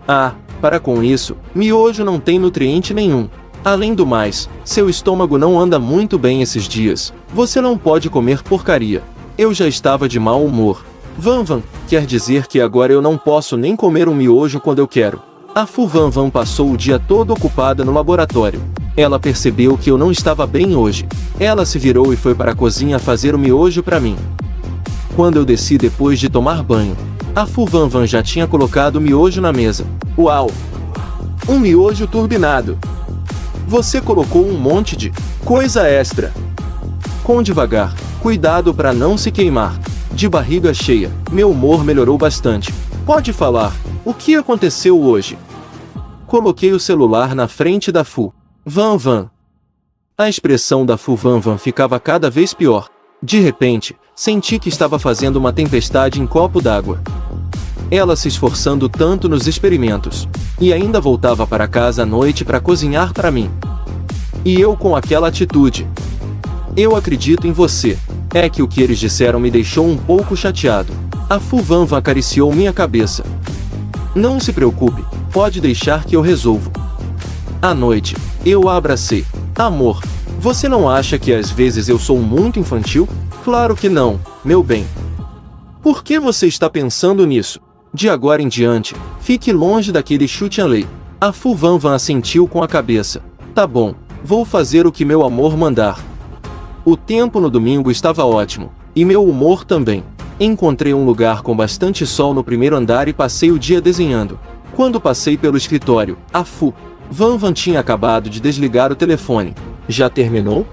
Speaker 1: Ah, para com isso, miojo não tem nutriente nenhum. Além do mais, seu estômago não anda muito bem esses dias. Você não pode comer porcaria. Eu já estava de mau humor. Vanvan, quer dizer que agora eu não posso nem comer um miojo quando eu quero. A Fu Vanvan passou o dia todo ocupada no laboratório. Ela percebeu que eu não estava bem hoje. Ela se virou e foi para a cozinha fazer o miojo para mim. Quando eu desci depois de tomar banho, a Fu Vanvan já tinha colocado o miojo na mesa. Uau! Um miojo turbinado! Você colocou um monte de coisa extra. Com devagar, cuidado para não se queimar. De barriga cheia, meu humor melhorou bastante. Pode falar, o que aconteceu hoje? Coloquei o celular na frente da Fu Vanvan. A expressão da Fu Vanvan ficava cada vez pior. De repente, senti que estava fazendo uma tempestade em copo d'água. Ela se esforçando tanto nos experimentos. E ainda voltava para casa à noite para cozinhar para mim. E eu com aquela atitude. Eu acredito em você. É que o que eles disseram me deixou um pouco chateado. A Fu Vanvan acariciou minha cabeça. Não se preocupe, pode deixar que eu resolvo. À noite, eu a abracei. Amor, você não acha que às vezes eu sou muito infantil? Claro que não, meu bem. Por que você está pensando nisso? De agora em diante, fique longe daquele Xu Tianlei. A Fu Vanvan assentiu com a cabeça. Tá bom, vou fazer o que meu amor mandar. O tempo no domingo estava ótimo, e meu humor também. Encontrei um lugar com bastante sol no primeiro andar e passei o dia desenhando. Quando passei pelo escritório, a Fu Vanvan tinha acabado de desligar o telefone. Já terminou?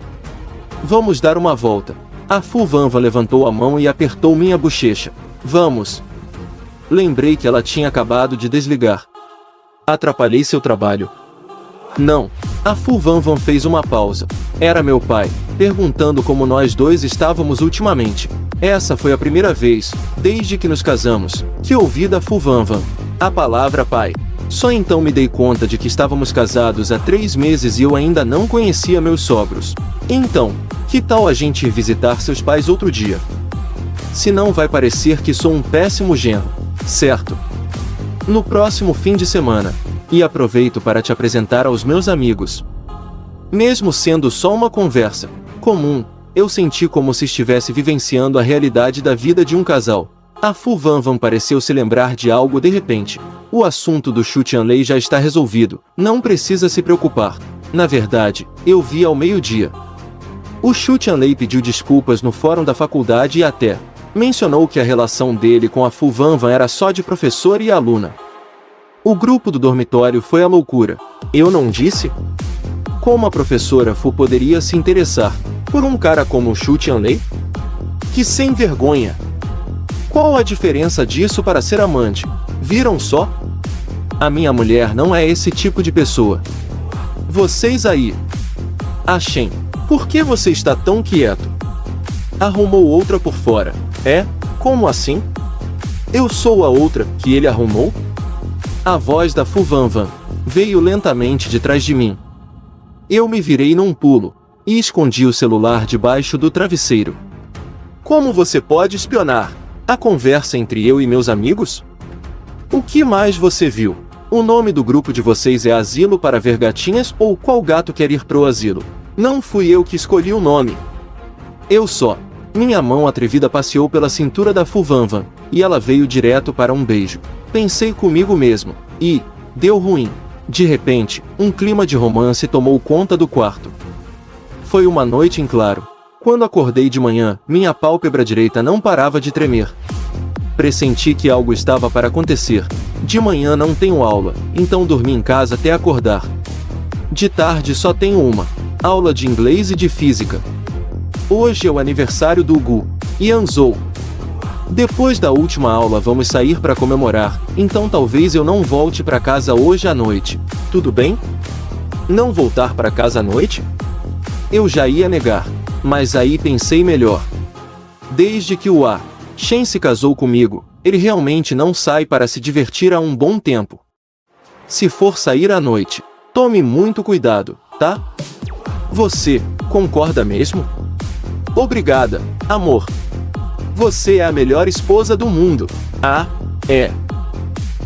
Speaker 1: Vamos dar uma volta. A Fu Vanvan levantou a mão e apertou minha bochecha. Vamos. Lembrei que ela tinha acabado de desligar. Atrapalhei seu trabalho? Não. A Fu Vanvan fez uma pausa. Era meu pai, perguntando como nós dois estávamos ultimamente. Essa foi a primeira vez, desde que nos casamos, que ouvi da Fu Vanvan a palavra pai. Só então me dei conta de que estávamos casados há 3 meses e eu ainda não conhecia meus sogros. Então, que tal a gente ir visitar seus pais outro dia? Senão vai parecer que sou um péssimo genro, certo? No próximo fim de semana. E aproveito para te apresentar aos meus amigos. Mesmo sendo só uma conversa comum, eu senti como se estivesse vivenciando a realidade da vida de um casal. A Fu Vanvan pareceu se lembrar de algo de repente. O assunto do Xu Tianlei já está resolvido, não precisa se preocupar. Na verdade, eu vi ao meio-dia. O Xu Tianlei pediu desculpas no fórum da faculdade e até mencionou que a relação dele com a Fu Vanvan era só de professor e aluna. O grupo do dormitório foi a loucura. Eu não disse? Como a professora Fu poderia se interessar por um cara como o Xu Tianlei? Que sem vergonha! Qual a diferença disso para ser amante? Viram só? A minha mulher não é esse tipo de pessoa. Vocês aí. Shen, por que você está tão quieto? Arrumou outra por fora. É? Como assim? Eu sou a outra que ele arrumou? A voz da Fu Vanvan veio lentamente de trás de mim. Eu me virei num pulo e escondi o celular debaixo do travesseiro. Como você pode espionar a conversa entre eu e meus amigos? O que mais você viu? O nome do grupo de vocês é Asilo para Ver Gatinhas ou Qual Gato Quer Ir Pro Asilo? Não fui eu que escolhi o nome. Eu só. Minha mão atrevida passeou pela cintura da Fu Vanvan, e ela veio direto para um beijo. Pensei comigo mesmo, e deu ruim. De repente, um clima de romance tomou conta do quarto. Foi uma noite em claro. Quando acordei de manhã, minha pálpebra direita não parava de tremer. Pressenti que algo estava para acontecer. De manhã não tenho aula, então dormi em casa até acordar. De tarde só tenho uma aula de inglês e de física. Hoje é o aniversário do Gu Yanzhou. Depois da última aula vamos sair para comemorar, então talvez eu não volte para casa hoje à noite. Tudo bem? Não voltar para casa à noite? Eu já ia negar, mas aí pensei melhor. Desde que o Shen se casou comigo, ele realmente não sai para se divertir há um bom tempo. Se for sair à noite, tome muito cuidado, tá? Você concorda mesmo? Obrigada, amor. Você é a melhor esposa do mundo. É.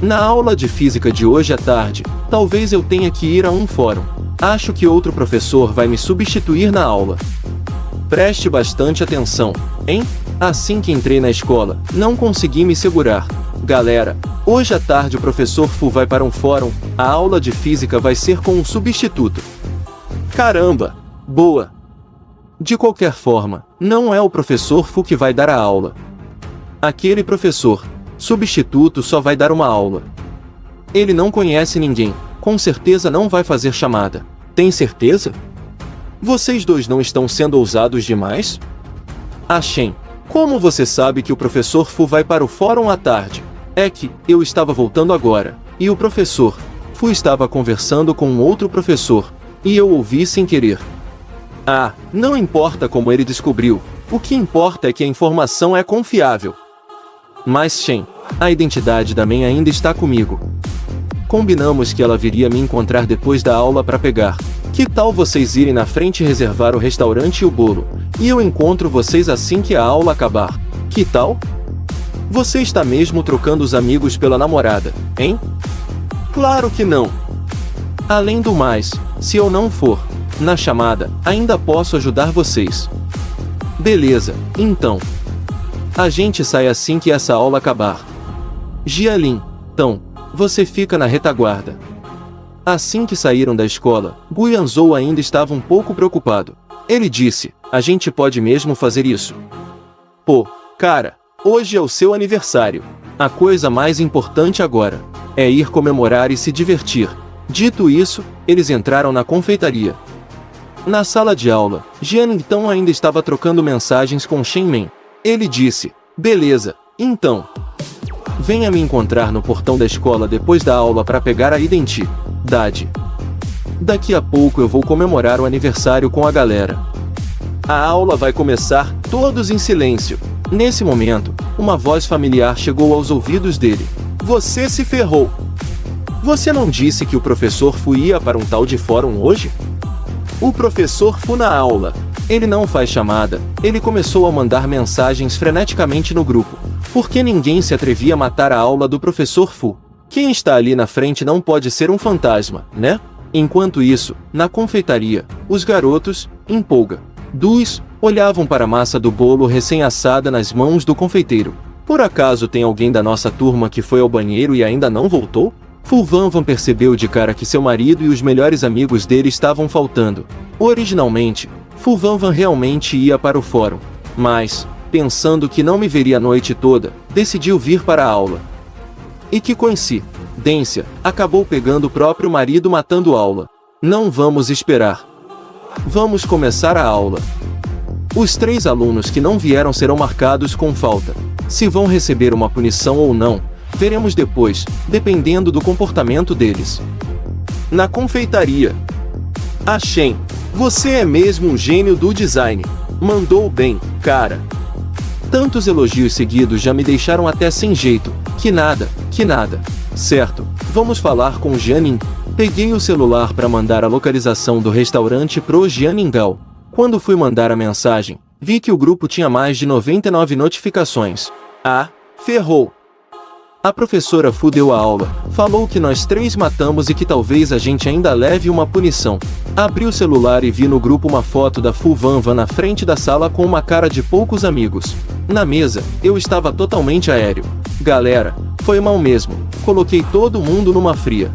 Speaker 1: Na aula de física de hoje à tarde, talvez eu tenha que ir a um fórum. Acho que outro professor vai me substituir na aula. Preste bastante atenção, hein? Assim que entrei na escola, não consegui me segurar. Galera, hoje à tarde o professor Fu vai para um fórum, a aula de física vai ser com um substituto. Caramba! Boa! De qualquer forma, não é o professor Fu que vai dar a aula. Aquele professor substituto só vai dar uma aula. Ele não conhece ninguém, com certeza não vai fazer chamada. Tem certeza? Vocês dois não estão sendo ousados demais? Shen, como você sabe que o professor Fu vai para o fórum à tarde? É que eu estava voltando agora, e o professor Fu estava conversando com um outro professor, e eu ouvi sem querer. Não importa como ele descobriu, o que importa é que a informação é confiável. Mas Shen, a identidade da Mei ainda está comigo. Combinamos que ela viria me encontrar depois da aula para pegar. Que tal vocês irem na frente reservar o restaurante e o bolo, e eu encontro vocês assim que a aula acabar? Que tal? Você está mesmo trocando os amigos pela namorada, hein? Claro que não. Além do mais, se eu não for na chamada, ainda posso ajudar vocês. Beleza, então. A gente sai assim que essa aula acabar. Jialin, então, você fica na retaguarda. Assim que saíram da escola, Gu Yanzhou ainda estava um pouco preocupado. Ele disse, a gente pode mesmo fazer isso? Pô, cara, hoje é o seu aniversário. A coisa mais importante agora é ir comemorar e se divertir. Dito isso, eles entraram na confeitaria. Na sala de aula, Jian então ainda estava trocando mensagens com Shen Men. Ele disse, beleza, então. Venha me encontrar no portão da escola depois da aula para pegar a identidade. Daqui a pouco eu vou comemorar o aniversário com a galera. A aula vai começar, todos em silêncio. Nesse momento, uma voz familiar chegou aos ouvidos dele. Você se ferrou! Você não disse que o professor Fu ia para um tal de fórum hoje? O professor Fu na aula. Ele não faz chamada, ele começou a mandar mensagens freneticamente no grupo, porque ninguém se atrevia a matar a aula do professor Fu. Quem está ali na frente não pode ser um fantasma, né? Enquanto isso, na confeitaria, os garotos, empolga. Dois olhavam para a massa do bolo recém-assada nas mãos do confeiteiro. Por acaso tem alguém da nossa turma que foi ao banheiro e ainda não voltou? Fu Vanvan percebeu de cara que seu marido e os melhores amigos dele estavam faltando. Originalmente, Fu Vanvan realmente ia para o fórum, mas, pensando que não me veria a noite toda, decidiu vir para a aula. E que coincidência, acabou pegando o próprio marido matando aula. Não vamos esperar. Vamos começar a aula. Os 3 alunos que não vieram serão marcados com falta. Se vão receber uma punição ou não, veremos depois, dependendo do comportamento deles. Na confeitaria. Shen, você é mesmo um gênio do design. Mandou bem, cara. Tantos elogios seguidos já me deixaram até sem jeito. Que nada. Certo, vamos falar com Jianing. Peguei o celular para mandar a localização do restaurante pro Jianingao. Quando fui mandar a mensagem, vi que o grupo tinha mais de 99 notificações. Ferrou. A professora Fu deu a aula, falou que nós 3 matamos e que talvez a gente ainda leve uma punição. Abri o celular e vi no grupo uma foto da Fu Vanvan na frente da sala com uma cara de poucos amigos. Na mesa, eu estava totalmente aéreo. Galera, foi mal mesmo, coloquei todo mundo numa fria.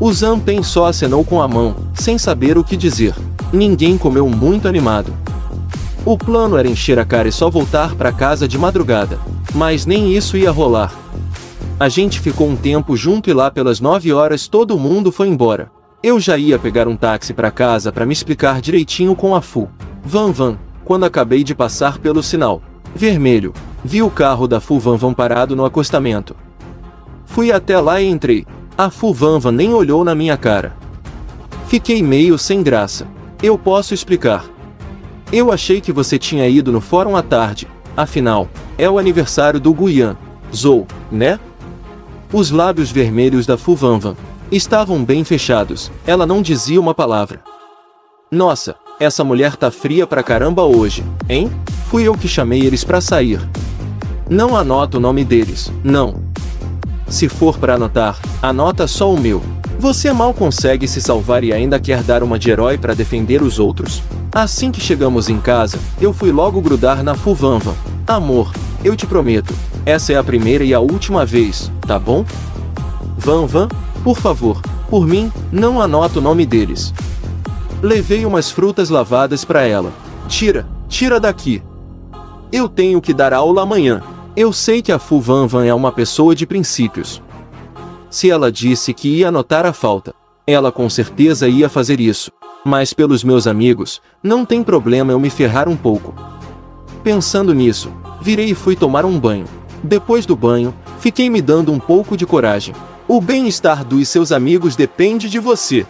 Speaker 1: O Zanpen só acenou com a mão, sem saber o que dizer. Ninguém comeu muito animado. O plano era encher a cara e só voltar para casa de madrugada. Mas nem isso ia rolar. A gente ficou um tempo junto e lá pelas 9 horas todo mundo foi embora. Eu já ia pegar um táxi para casa para me explicar direitinho com a Fu Vanvan, quando acabei de passar pelo sinal vermelho. Vi o carro da Fu Vanvan parado no acostamento. Fui até lá e entrei. A Fu Vanvan nem olhou na minha cara. Fiquei meio sem graça. Eu posso explicar. Eu achei que você tinha ido no fórum à tarde. Afinal, é o aniversário do Guian Zhou, né? Os lábios vermelhos da Fu Vanvan estavam bem fechados. Ela não dizia uma palavra. Nossa, essa mulher tá fria pra caramba hoje, hein? Fui eu que chamei eles pra sair. Não anota o nome deles, não. Se for pra anotar, anota só o meu. Você mal consegue se salvar e ainda quer dar uma de herói pra defender os outros. Assim que chegamos em casa, eu fui logo grudar na Fu Vanvan. Amor, eu te prometo, essa é a primeira e a última vez, tá bom? Vanvan, por favor, por mim, não anota o nome deles. Levei umas frutas lavadas pra ela. Tira daqui. Eu tenho que dar aula amanhã. Eu sei que a Fu Vanvan é uma pessoa de princípios. Se ela disse que ia anotar a falta, ela com certeza ia fazer isso. Mas pelos meus amigos, não tem problema eu me ferrar um pouco. Pensando nisso, virei e fui tomar um banho. Depois do banho, fiquei me dando um pouco de coragem. O bem-estar dos seus amigos depende de você.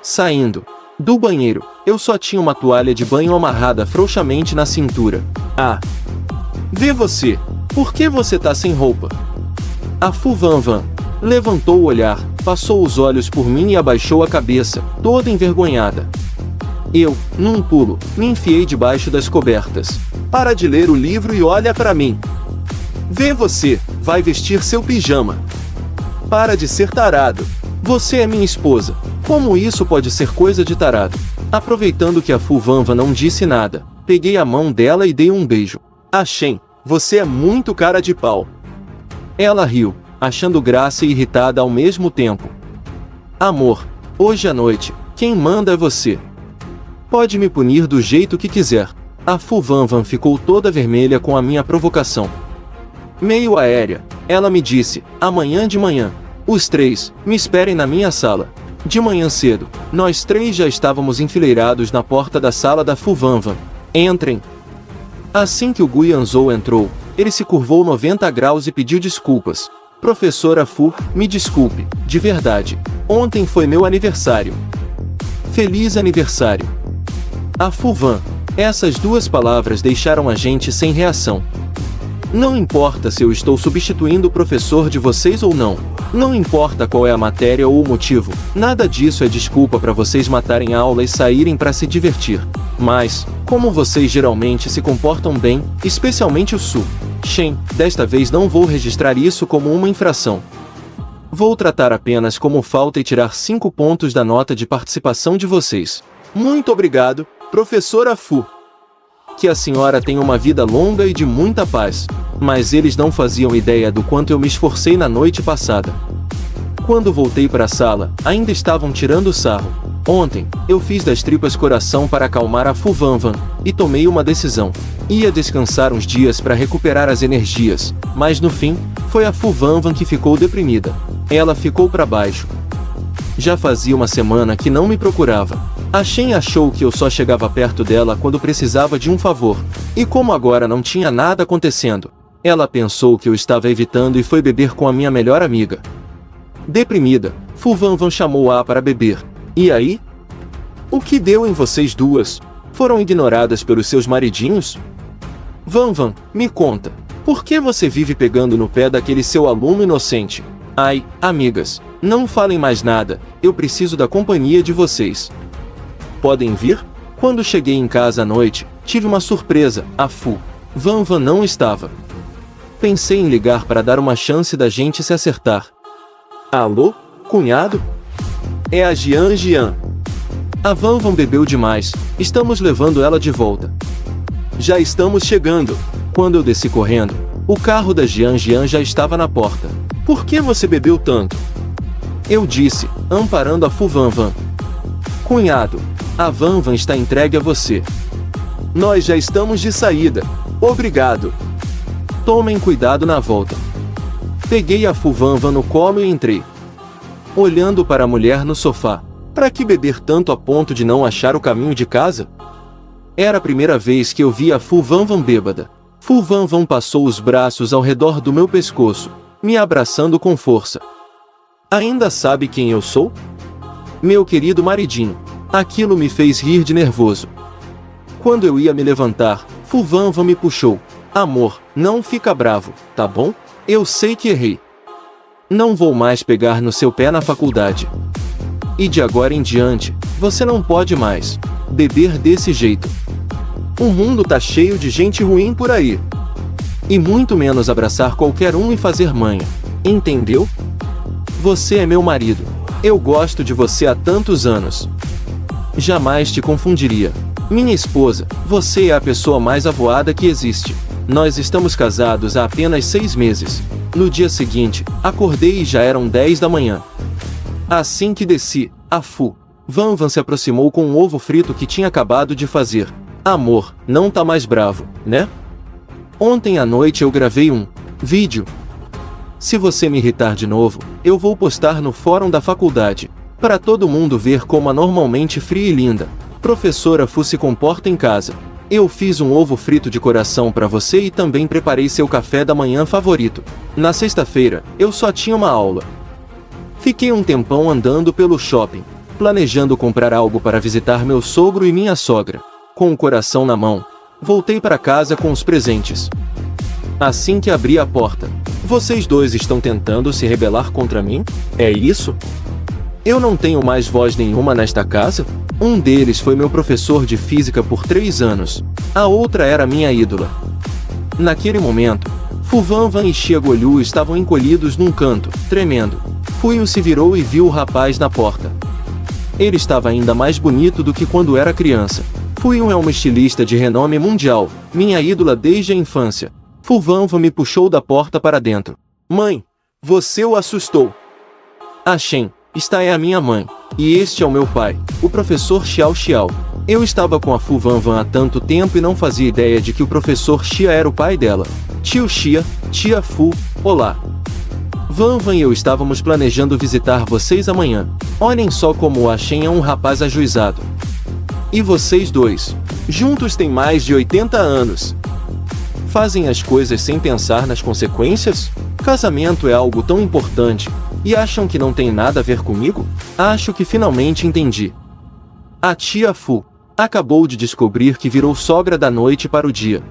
Speaker 1: Saindo do banheiro, eu só tinha uma toalha de banho amarrada frouxamente na cintura. Vê você, por que você tá sem roupa? A Fu Vanvan levantou o olhar, passou os olhos por mim e abaixou a cabeça, toda envergonhada. Eu, num pulo, me enfiei debaixo das cobertas. Para de ler o livro e olha pra mim. Vê você, vai vestir seu pijama. Para de ser tarado. Você é minha esposa. Como isso pode ser coisa de tarado? Aproveitando que a Fu Vanvan não disse nada, peguei a mão dela e dei um beijo. Shen, você é muito cara de pau. Ela riu, achando graça e irritada ao mesmo tempo. Amor, hoje à noite, quem manda é você. Pode me punir do jeito que quiser. A Fu Vanvan ficou toda vermelha com a minha provocação. Meio aérea, ela me disse, amanhã de manhã, os 3, me esperem na minha sala. De manhã cedo, nós 3 já estávamos enfileirados na porta da sala da Fu Vanvan. Entrem. Assim que o Guian Zhou entrou, ele se curvou 90 graus e pediu desculpas. Professora Fu, me desculpe, de verdade. Ontem foi meu aniversário. Feliz aniversário. A Fu Van. Essas 2 palavras deixaram a gente sem reação. Não importa se eu estou substituindo o professor de vocês ou não. Não importa qual é a matéria ou o motivo. Nada disso é desculpa para vocês matarem a aula e saírem para se divertir. Mas, como vocês geralmente se comportam bem, especialmente o Su Shen, desta vez não vou registrar isso como uma infração. Vou tratar apenas como falta e tirar 5 pontos da nota de participação de vocês. Muito obrigado, Professora Fu, que a senhora tenha uma vida longa e de muita paz. Mas eles não faziam ideia do quanto eu me esforcei na noite passada. Quando voltei para a sala, ainda estavam tirando sarro. Ontem, eu fiz das tripas coração para acalmar a Fu Vanvan, e tomei uma decisão. Ia descansar uns dias para recuperar as energias, mas no fim, foi a Fu Vanvan que ficou deprimida. Ela ficou para baixo. Já fazia uma semana que não me procurava. A Shen achou que eu só chegava perto dela quando precisava de um favor, e como agora não tinha nada acontecendo, ela pensou que eu estava evitando e foi beber com a minha melhor amiga. Deprimida, Fu Vanvan chamou-a para beber. E aí? O que deu em vocês duas? Foram ignoradas pelos seus maridinhos? Vanvan, me conta. Por que você vive pegando no pé daquele seu aluno inocente? Ai, amigas, não falem mais nada, eu preciso da companhia de vocês. Podem vir? Quando cheguei em casa à noite, tive uma surpresa, a Fu Vanvan não estava. Pensei em ligar para dar uma chance da gente se acertar. Alô, cunhado? É a Jian. A Vanvan bebeu demais, estamos levando ela de volta. Já estamos chegando. Quando eu desci correndo, o carro da Jian já estava na porta. Por que você bebeu tanto? Eu disse, amparando a Fu Vanvan. Cunhado, a Vanvan está entregue a você. Nós já estamos de saída. Obrigado. Tomem cuidado na volta. Peguei a Fu Vanvan no colo e entrei. Olhando para a mulher no sofá. Para que beber tanto a ponto de não achar o caminho de casa? Era a primeira vez que eu via a Fu Vanvan bêbada. Fu Vanvan passou os braços ao redor do meu pescoço, me abraçando com força. Ainda sabe quem eu sou? Meu querido maridinho. Aquilo me fez rir de nervoso. Quando eu ia me levantar, Fu Vanvan me puxou. Amor, não fica bravo, tá bom? Eu sei que errei. Não vou mais pegar no seu pé na faculdade. E de agora em diante, você não pode mais beber desse jeito. O mundo tá cheio de gente ruim por aí. E muito menos abraçar qualquer um e fazer manha. Entendeu? Você é meu marido. Eu gosto de você há tantos anos. Jamais te confundiria. Minha esposa, você é a pessoa mais avoada que existe. Nós estamos casados há apenas 6 meses. No dia seguinte, acordei e já eram 10 da manhã. Assim que desci, a Fu Vanvan se aproximou com um ovo frito que tinha acabado de fazer. Amor, não tá mais bravo, né? Ontem à noite eu gravei um vídeo. Se você me irritar de novo, eu vou postar no fórum da faculdade, para todo mundo ver como a normalmente fria e linda professora Fu se comporta em casa. Eu fiz um ovo frito de coração para você e também preparei seu café da manhã favorito. Na sexta-feira, eu só tinha uma aula. Fiquei um tempão andando pelo shopping, planejando comprar algo para visitar meu sogro e minha sogra. Com o coração na mão, voltei para casa com os presentes. Assim que abri a porta, vocês dois estão tentando se rebelar contra mim? É isso? Eu não tenho mais voz nenhuma nesta casa? Um deles foi meu professor de física por 3 anos. A outra era minha ídola. Naquele momento, Fu Vanvan e Xia Guoliu estavam encolhidos num canto, tremendo. Fuyu se virou e viu o rapaz na porta. Ele estava ainda mais bonito do que quando era criança. Fuyu é uma estilista de renome mundial, minha ídola desde a infância. Fu Vanvan me puxou da porta para dentro. Mãe, você o assustou. A Shen, esta é a minha mãe. E este é o meu pai, o professor Xiao Xiao. Eu estava com a Fu Vanvan há tanto tempo e não fazia ideia de que o professor Xia era o pai dela. Tio Xia, tia Fu, olá. Vanvan e eu estávamos planejando visitar vocês amanhã. Olhem só como a Shen é um rapaz ajuizado. E vocês dois, juntos têm mais de 80 anos. Fazem as coisas sem pensar nas consequências? Casamento é algo tão importante. E acham que não tem nada a ver comigo? Acho que finalmente entendi. A tia Fu acabou de descobrir que virou sogra da noite para o dia.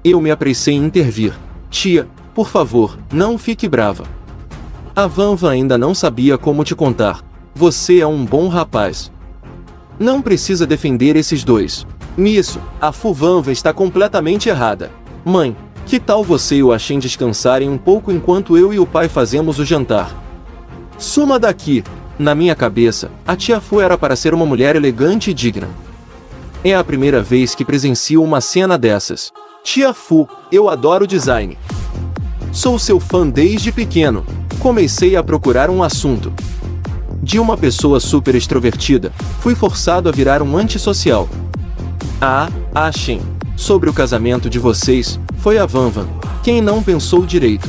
Speaker 1: Eu me apressei em intervir. Tia, por favor, não fique brava. A Vanvan ainda não sabia como te contar. Você é um bom rapaz. Não precisa defender esses dois. Nisso, a Fu Vanvan está completamente errada. Mãe, que tal você e o Shen descansarem um pouco enquanto eu e o pai fazemos o jantar? Suma daqui! Na minha cabeça, a tia Fu era para ser uma mulher elegante e digna. É a primeira vez que presencio uma cena dessas. Tia Fu, eu adoro design. Sou seu fã desde pequeno. Comecei a procurar um assunto. De uma pessoa super extrovertida, fui forçado a virar um antissocial. Shen. Sobre o casamento de vocês, foi a Vanvan quem não pensou direito.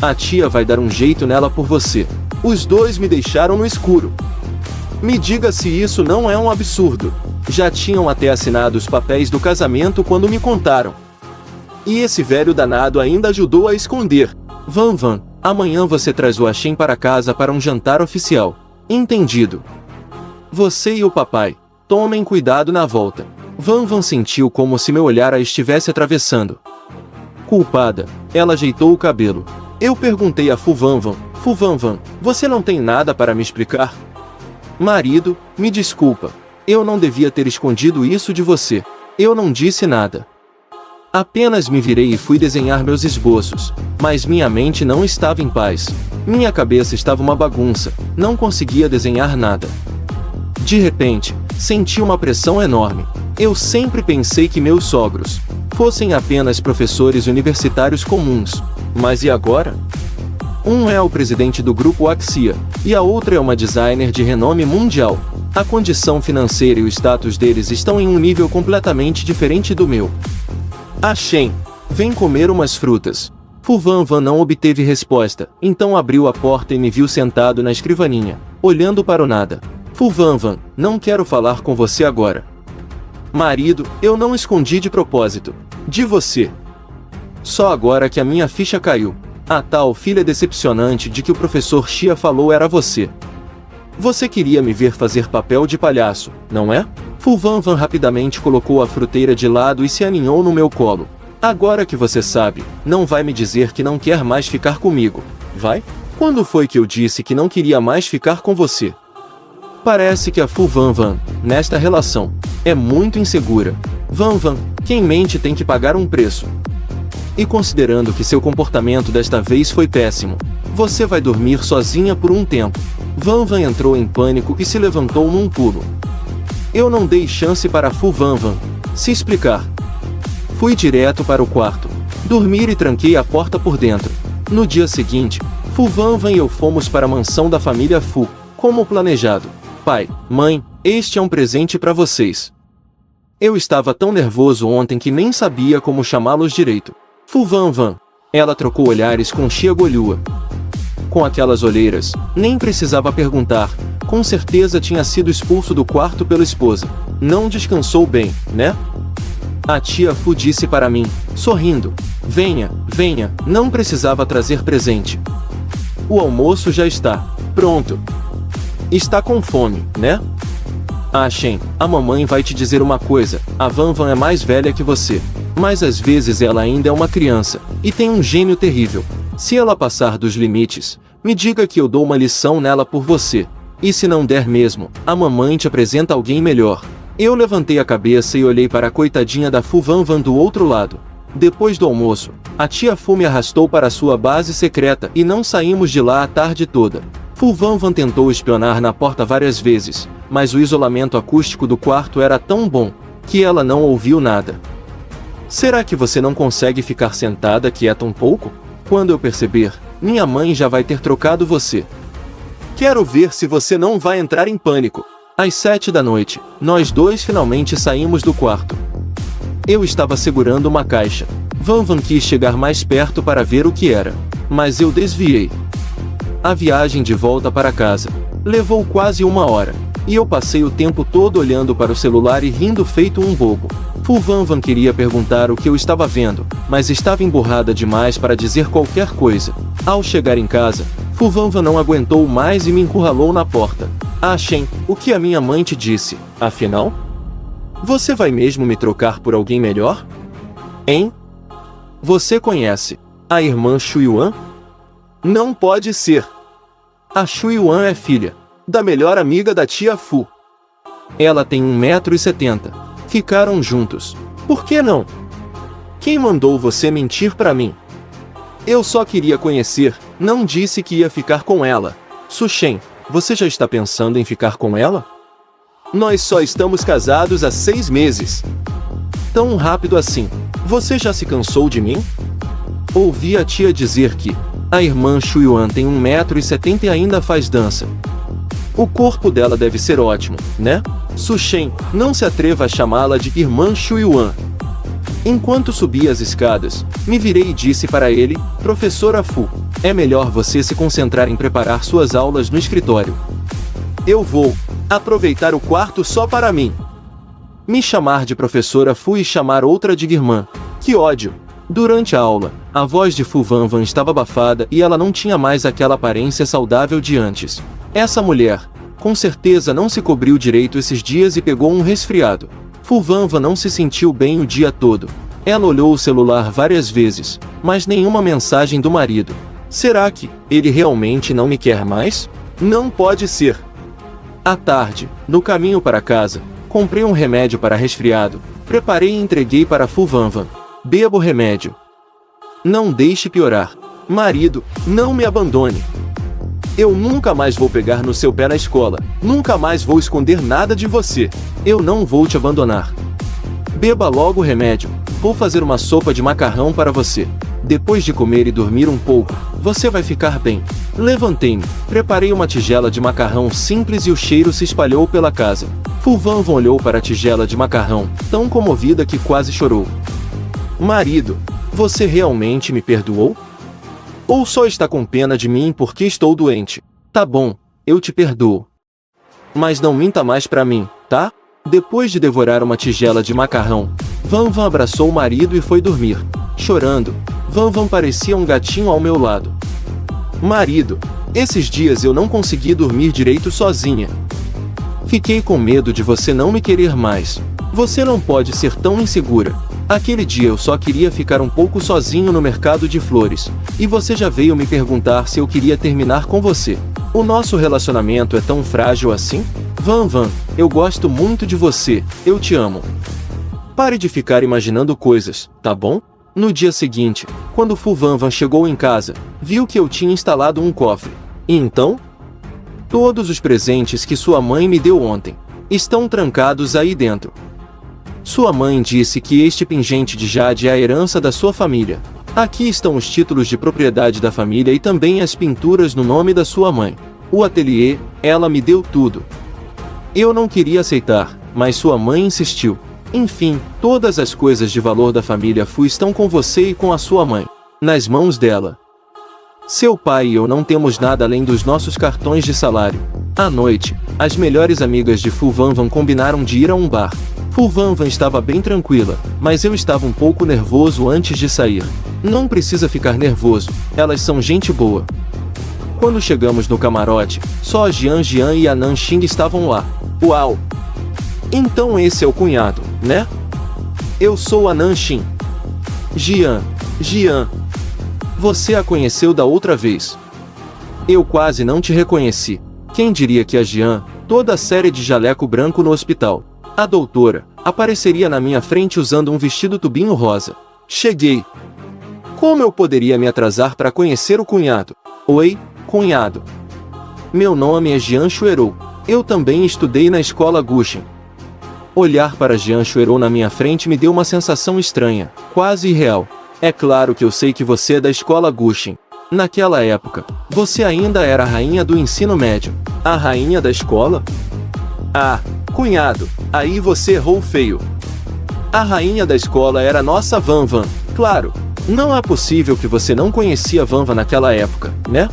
Speaker 1: A tia vai dar um jeito nela por você. Os dois me deixaram no escuro. Me diga se isso não é um absurdo. Já tinham até assinado os papéis do casamento quando me contaram. E esse velho danado ainda ajudou a esconder. Vanvan, amanhã você traz o Shen para casa para um jantar oficial. Entendido? Você e o papai, tomem cuidado na volta. Vanvan sentiu como se meu olhar a estivesse atravessando. Culpada, ela ajeitou o cabelo. Eu perguntei a Fu Vanvan, você não tem nada para me explicar? Marido, me desculpa. Eu não devia ter escondido isso de você. Eu não disse nada. Apenas me virei e fui desenhar meus esboços, mas minha mente não estava em paz. Minha cabeça estava uma bagunça, não conseguia desenhar nada. De repente, senti uma pressão enorme. Eu sempre pensei que meus sogros fossem apenas professores universitários comuns. Mas e agora? Um é o presidente do grupo Axia, e a outra é uma designer de renome mundial. A condição financeira e o status deles estão em um nível completamente diferente do meu. Shen, vem comer umas frutas. Fu Vanvan não obteve resposta, então abriu a porta e me viu sentado na escrivaninha, olhando para o nada. Fu Vanvan, não quero falar com você agora. Marido, eu não escondi de propósito. De você. Só agora que a minha ficha caiu. A tal filha decepcionante de que o professor Xia falou era você. Você queria me ver fazer papel de palhaço, não é? Fu Vanvan rapidamente colocou a fruteira de lado e se aninhou no meu colo. Agora que você sabe, não vai me dizer que não quer mais ficar comigo, vai? Quando foi que eu disse que não queria mais ficar com você? Parece que a Fu Vanvan, nesta relação, é muito insegura. Vanvan, quem mente tem que pagar um preço. E considerando que seu comportamento desta vez foi péssimo, você vai dormir sozinha por um tempo. Vanvan entrou em pânico e se levantou num pulo. Eu não dei chance para Fu Vanvan se explicar. Fui direto para o quarto, dormir e tranquei a porta por dentro. No dia seguinte, Fu Vanvan e eu fomos para a mansão da família Fu, como planejado. Pai, mãe, este é um presente para vocês. Eu estava tão nervoso ontem que nem sabia como chamá-los direito. Fu Vanvan. Ela trocou olhares com Xia Golua. Com aquelas olheiras, nem precisava perguntar. Com certeza tinha sido expulso do quarto pela esposa. Não descansou bem, né? A tia Fu disse para mim, sorrindo. Venha, venha, não precisava trazer presente. O almoço já está pronto. Está com fome, né? Shen, a mamãe vai te dizer uma coisa, a Vanvan é mais velha que você. Mas às vezes ela ainda é uma criança, e tem um gênio terrível. Se ela passar dos limites, me diga que eu dou uma lição nela por você. E se não der mesmo, a mamãe te apresenta alguém melhor. Eu levantei a cabeça e olhei para a coitadinha da Fu Vanvan do outro lado. Depois do almoço, a tia Fu me arrastou para sua base secreta e não saímos de lá a tarde toda. Fu Vanvan tentou espionar na porta várias vezes, mas o isolamento acústico do quarto era tão bom, que ela não ouviu nada. Será que você não consegue ficar sentada quieta um pouco? Quando eu perceber, minha mãe já vai ter trocado você. Quero ver se você não vai entrar em pânico. Às 7 da noite, nós dois finalmente saímos do quarto. Eu estava segurando uma caixa. Vanvan quis chegar mais perto para ver o que era, mas eu desviei. A viagem de volta para casa levou quase 1 hora, e eu passei o tempo todo olhando para o celular e rindo feito um bobo. Fu Vanvan queria perguntar o que eu estava vendo, mas estava emburrada demais para dizer qualquer coisa. Ao chegar em casa, Fu Vanvan não aguentou mais e me encurralou na porta. Shen, o que a minha mãe te disse, afinal? Você vai mesmo me trocar por alguém melhor? Hein? Você conhece a irmã Shuiyuan? Não pode ser. A Shuiyuan é filha da melhor amiga da tia Fu. Ela tem 1,70 m. Ficaram juntos. Por que não? Quem mandou você mentir pra mim? Eu só queria conhecer, não disse que ia ficar com ela. Shen, você já está pensando em ficar com ela? Nós só estamos casados há 6 meses. Tão rápido assim? Você já se cansou de mim? Ouvi a tia dizer que a irmã Shuiyuan tem 1,70 m e ainda faz dança. O corpo dela deve ser ótimo, né? Su Shen, não se atreva a chamá-la de irmã Shuiyuan. Enquanto subia as escadas, me virei e disse para ele: Professora Fu, é melhor você se concentrar em preparar suas aulas no escritório. Eu vou aproveitar o quarto só para mim. Me chamar de professora Fu e chamar outra de irmã. Que ódio! Durante a aula, a voz de Fu Vanvan estava abafada e ela não tinha mais aquela aparência saudável de antes. Essa mulher, com certeza não se cobriu direito esses dias e pegou um resfriado. Fu Vanvan não se sentiu bem o dia todo. Ela olhou o celular várias vezes, mas nenhuma mensagem do marido. Será que ele realmente não me quer mais? Não pode ser. À tarde, no caminho para casa, comprei um remédio para resfriado, preparei e entreguei para Fu Vanvan. Beba o remédio. Não deixe piorar. Marido, não me abandone. Eu nunca mais vou pegar no seu pé na escola. Nunca mais vou esconder nada de você. Eu não vou te abandonar. Beba logo o remédio. Vou fazer uma sopa de macarrão para você. Depois de comer e dormir um pouco, você vai ficar bem. Levantei-me, preparei uma tigela de macarrão simples e o cheiro se espalhou pela casa. Fu Vanvan olhou para a tigela de macarrão, tão comovida que quase chorou. Marido, você realmente me perdoou? Ou só está com pena de mim porque estou doente? Tá bom, eu te perdoo. Mas não minta mais pra mim, tá? Depois de devorar uma tigela de macarrão, Vanvan abraçou o marido e foi dormir. Chorando, Vanvan parecia um gatinho ao meu lado. Marido, esses dias eu não consegui dormir direito sozinha. Fiquei com medo de você não me querer mais. Você não pode ser tão insegura. Aquele dia eu só queria ficar um pouco sozinho no mercado de flores, e você já veio me perguntar se eu queria terminar com você. O nosso relacionamento é tão frágil assim? Vanvan, eu gosto muito de você, eu te amo. Pare de ficar imaginando coisas, tá bom? No dia seguinte, quando Fu Vanvan chegou em casa, viu que eu tinha instalado um cofre. E então? Todos os presentes que sua mãe me deu ontem estão trancados aí dentro. Sua mãe disse que este pingente de jade é a herança da sua família. Aqui estão os títulos de propriedade da família e também as pinturas no nome da sua mãe. O ateliê, ela me deu tudo. Eu não queria aceitar, mas sua mãe insistiu. Enfim, todas as coisas de valor da família Fu estão com você e com a sua mãe. Nas mãos dela. Seu pai e eu não temos nada além dos nossos cartões de salário. À noite, as melhores amigas de Fu Vanvan combinaram de ir a um bar. Fu Vanvan estava bem tranquila, mas eu estava um pouco nervoso antes de sair. Não precisa ficar nervoso, elas são gente boa. Quando chegamos no camarote, só a Jian e a Nan Xing estavam lá. Uau! Então esse é o cunhado, né? Eu sou a Nan Xing. Jian, você a conheceu da outra vez. Eu quase não te reconheci. Quem diria que a Jian, toda a série de jaleco branco no hospital, a doutora, apareceria na minha frente usando um vestido tubinho rosa. Cheguei. Como eu poderia me atrasar para conhecer o cunhado? Oi, cunhado. Meu nome é Jian Shuerou. Eu também estudei na escola Guxin. Olhar para Jian Shuerou na minha frente me deu uma sensação estranha, quase irreal. É claro que eu sei que você é da escola Guxin. Naquela época, você ainda era a rainha do ensino médio. A rainha da escola? Ah, cunhado, aí você errou feio. A rainha da escola era nossa Vanvan, claro. Não é possível que você não conhecia Vanvan naquela época, né?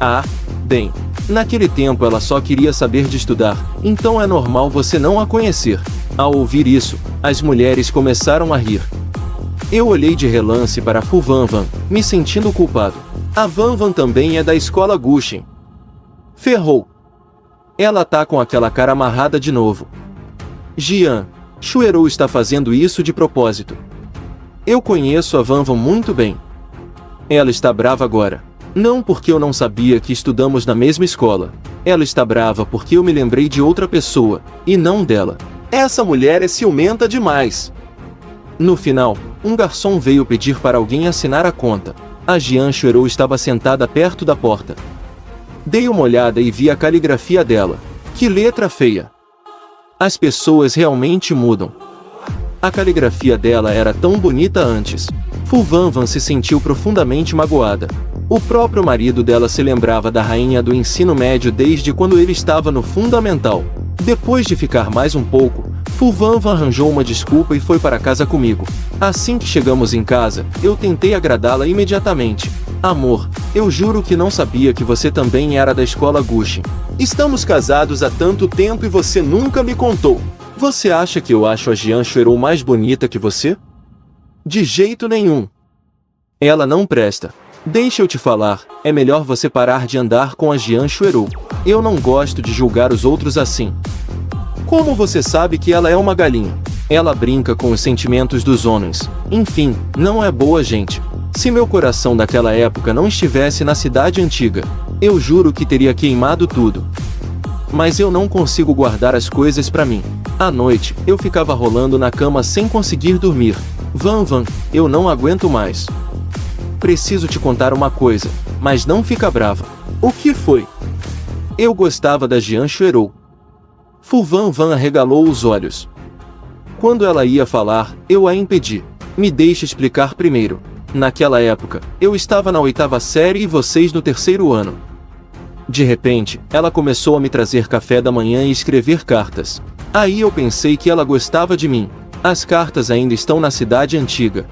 Speaker 1: Ah, bem, naquele tempo ela só queria saber de estudar, então é normal você não a conhecer. Ao ouvir isso, as mulheres começaram a rir. Eu olhei de relance para Fu Vanvan, me sentindo culpado. A Vanvan também é da escola Guxin. Ferrou. Ela tá com aquela cara amarrada de novo. Jian, Shuerou está fazendo isso de propósito. Eu conheço a Vanvan muito bem. Ela está brava agora. Não porque eu não sabia que estudamos na mesma escola. Ela está brava porque eu me lembrei de outra pessoa, e não dela. Essa mulher é ciumenta demais. No final, um garçom veio pedir para alguém assinar a conta. A Jian Shuerou estava sentada perto da porta. Dei uma olhada e vi a caligrafia dela. Que letra feia! As pessoas realmente mudam. A caligrafia dela era tão bonita antes. Fu Vanvan se sentiu profundamente magoada. O próprio marido dela se lembrava da rainha do ensino médio desde quando ele estava no fundamental. Depois de ficar mais um pouco, Fu Vanvan arranjou uma desculpa e foi para casa comigo. Assim que chegamos em casa, eu tentei agradá-la imediatamente. Amor, eu juro que não sabia que você também era da escola Gucci. Estamos casados há tanto tempo e você nunca me contou. Você acha que eu acho a Jian Xuerou mais bonita que você? De jeito nenhum. Ela não presta. Deixa eu te falar, é melhor você parar de andar com a Jian Xuerou. Eu não gosto de julgar os outros assim. Como você sabe que ela é uma galinha? Ela brinca com os sentimentos dos homens. Enfim, não é boa gente. Se meu coração daquela época não estivesse na cidade antiga, eu juro que teria queimado tudo. Mas eu não consigo guardar as coisas pra mim. À noite, eu ficava rolando na cama sem conseguir dormir. Vanvan, eu não aguento mais. Preciso te contar uma coisa, mas não fica brava. O que foi? Eu gostava da Jian Xuerou. Fu Vanvan arregalou os olhos. Quando ela ia falar, eu a impedi. Me deixe explicar primeiro. Naquela época, eu estava na 8ª série e vocês no 3º ano. De repente, ela começou a me trazer café da manhã e escrever cartas. Aí eu pensei que ela gostava de mim. As cartas ainda estão na cidade antiga.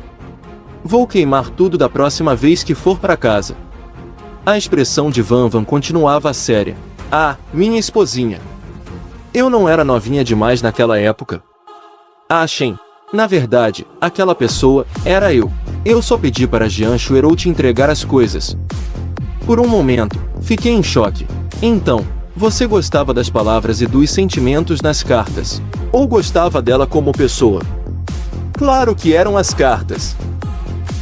Speaker 1: Vou queimar tudo da próxima vez que for para casa. A expressão de Vanvan continuava séria. Ah, minha esposinha. Eu não era novinha demais naquela época? Ah, Shen. Na verdade, aquela pessoa era eu. Eu só pedi para Jian Xuerou te entregar as coisas. Por um momento, fiquei em choque. Então, você gostava das palavras e dos sentimentos nas cartas? Ou gostava dela como pessoa? Claro que eram as cartas.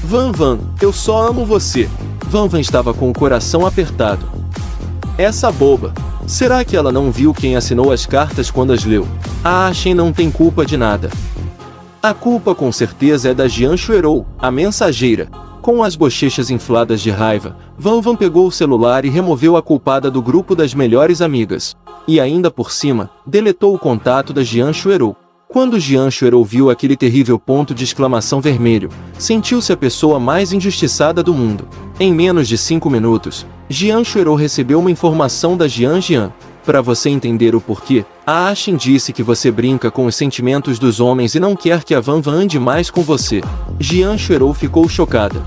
Speaker 1: Vanvan, eu só amo você. Vanvan estava com o coração apertado. Essa boba. Será que ela não viu quem assinou as cartas quando as leu? A Shen não tem culpa de nada. A culpa com certeza é da Jian Xuerou, a mensageira. Com as bochechas infladas de raiva, Vanvan pegou o celular e removeu a culpada do grupo das melhores amigas. E ainda por cima, deletou o contato da Jian Xuerou. Quando Jian Xuerou viu aquele terrível ponto de exclamação vermelho, sentiu-se a pessoa mais injustiçada do mundo. Em menos de 5 minutos, Jian Xuerou recebeu uma informação da Jian Jian. Para você entender o porquê, a Ashin disse que você brinca com os sentimentos dos homens e não quer que a Vanvan ande mais com você. Jian Xuerou ficou chocada.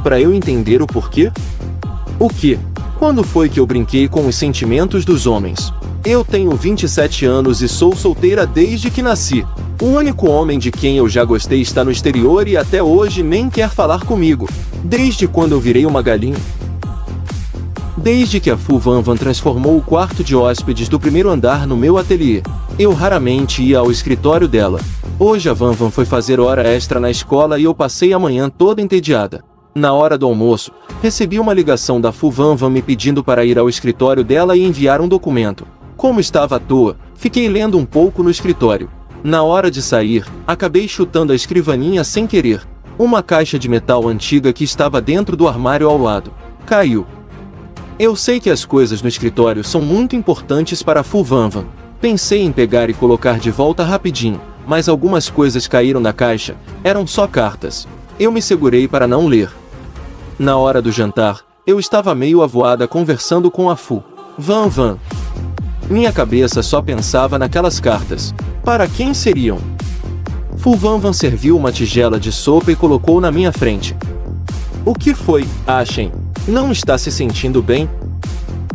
Speaker 1: Para eu entender o porquê? O quê? Quando foi que eu brinquei com os sentimentos dos homens? Eu tenho 27 anos e sou solteira desde que nasci. O único homem de quem eu já gostei está no exterior e até hoje nem quer falar comigo. Desde quando eu virei uma galinha? Desde que a Fu Vanvan transformou o quarto de hóspedes do 1º andar no meu ateliê, eu raramente ia ao escritório dela. Hoje a Vanvan foi fazer hora extra na escola e eu passei a manhã toda entediada. Na hora do almoço, recebi uma ligação da Fu Vanvan me pedindo para ir ao escritório dela e enviar um documento. Como estava à toa, fiquei lendo um pouco no escritório. Na hora de sair, acabei chutando a escrivaninha sem querer. Uma caixa de metal antiga que estava dentro do armário ao lado caiu. Eu sei que as coisas no escritório são muito importantes para Fu Vanvan. Pensei em pegar e colocar de volta rapidinho, mas algumas coisas caíram da caixa, eram só cartas. Eu me segurei para não ler. Na hora do jantar, eu estava meio avoada conversando com a Fu Vanvan. Minha cabeça só pensava naquelas cartas. Para quem seriam? Fu Vanvan serviu uma tigela de sopa e colocou na minha frente. O que foi, Ashen? Não está se sentindo bem?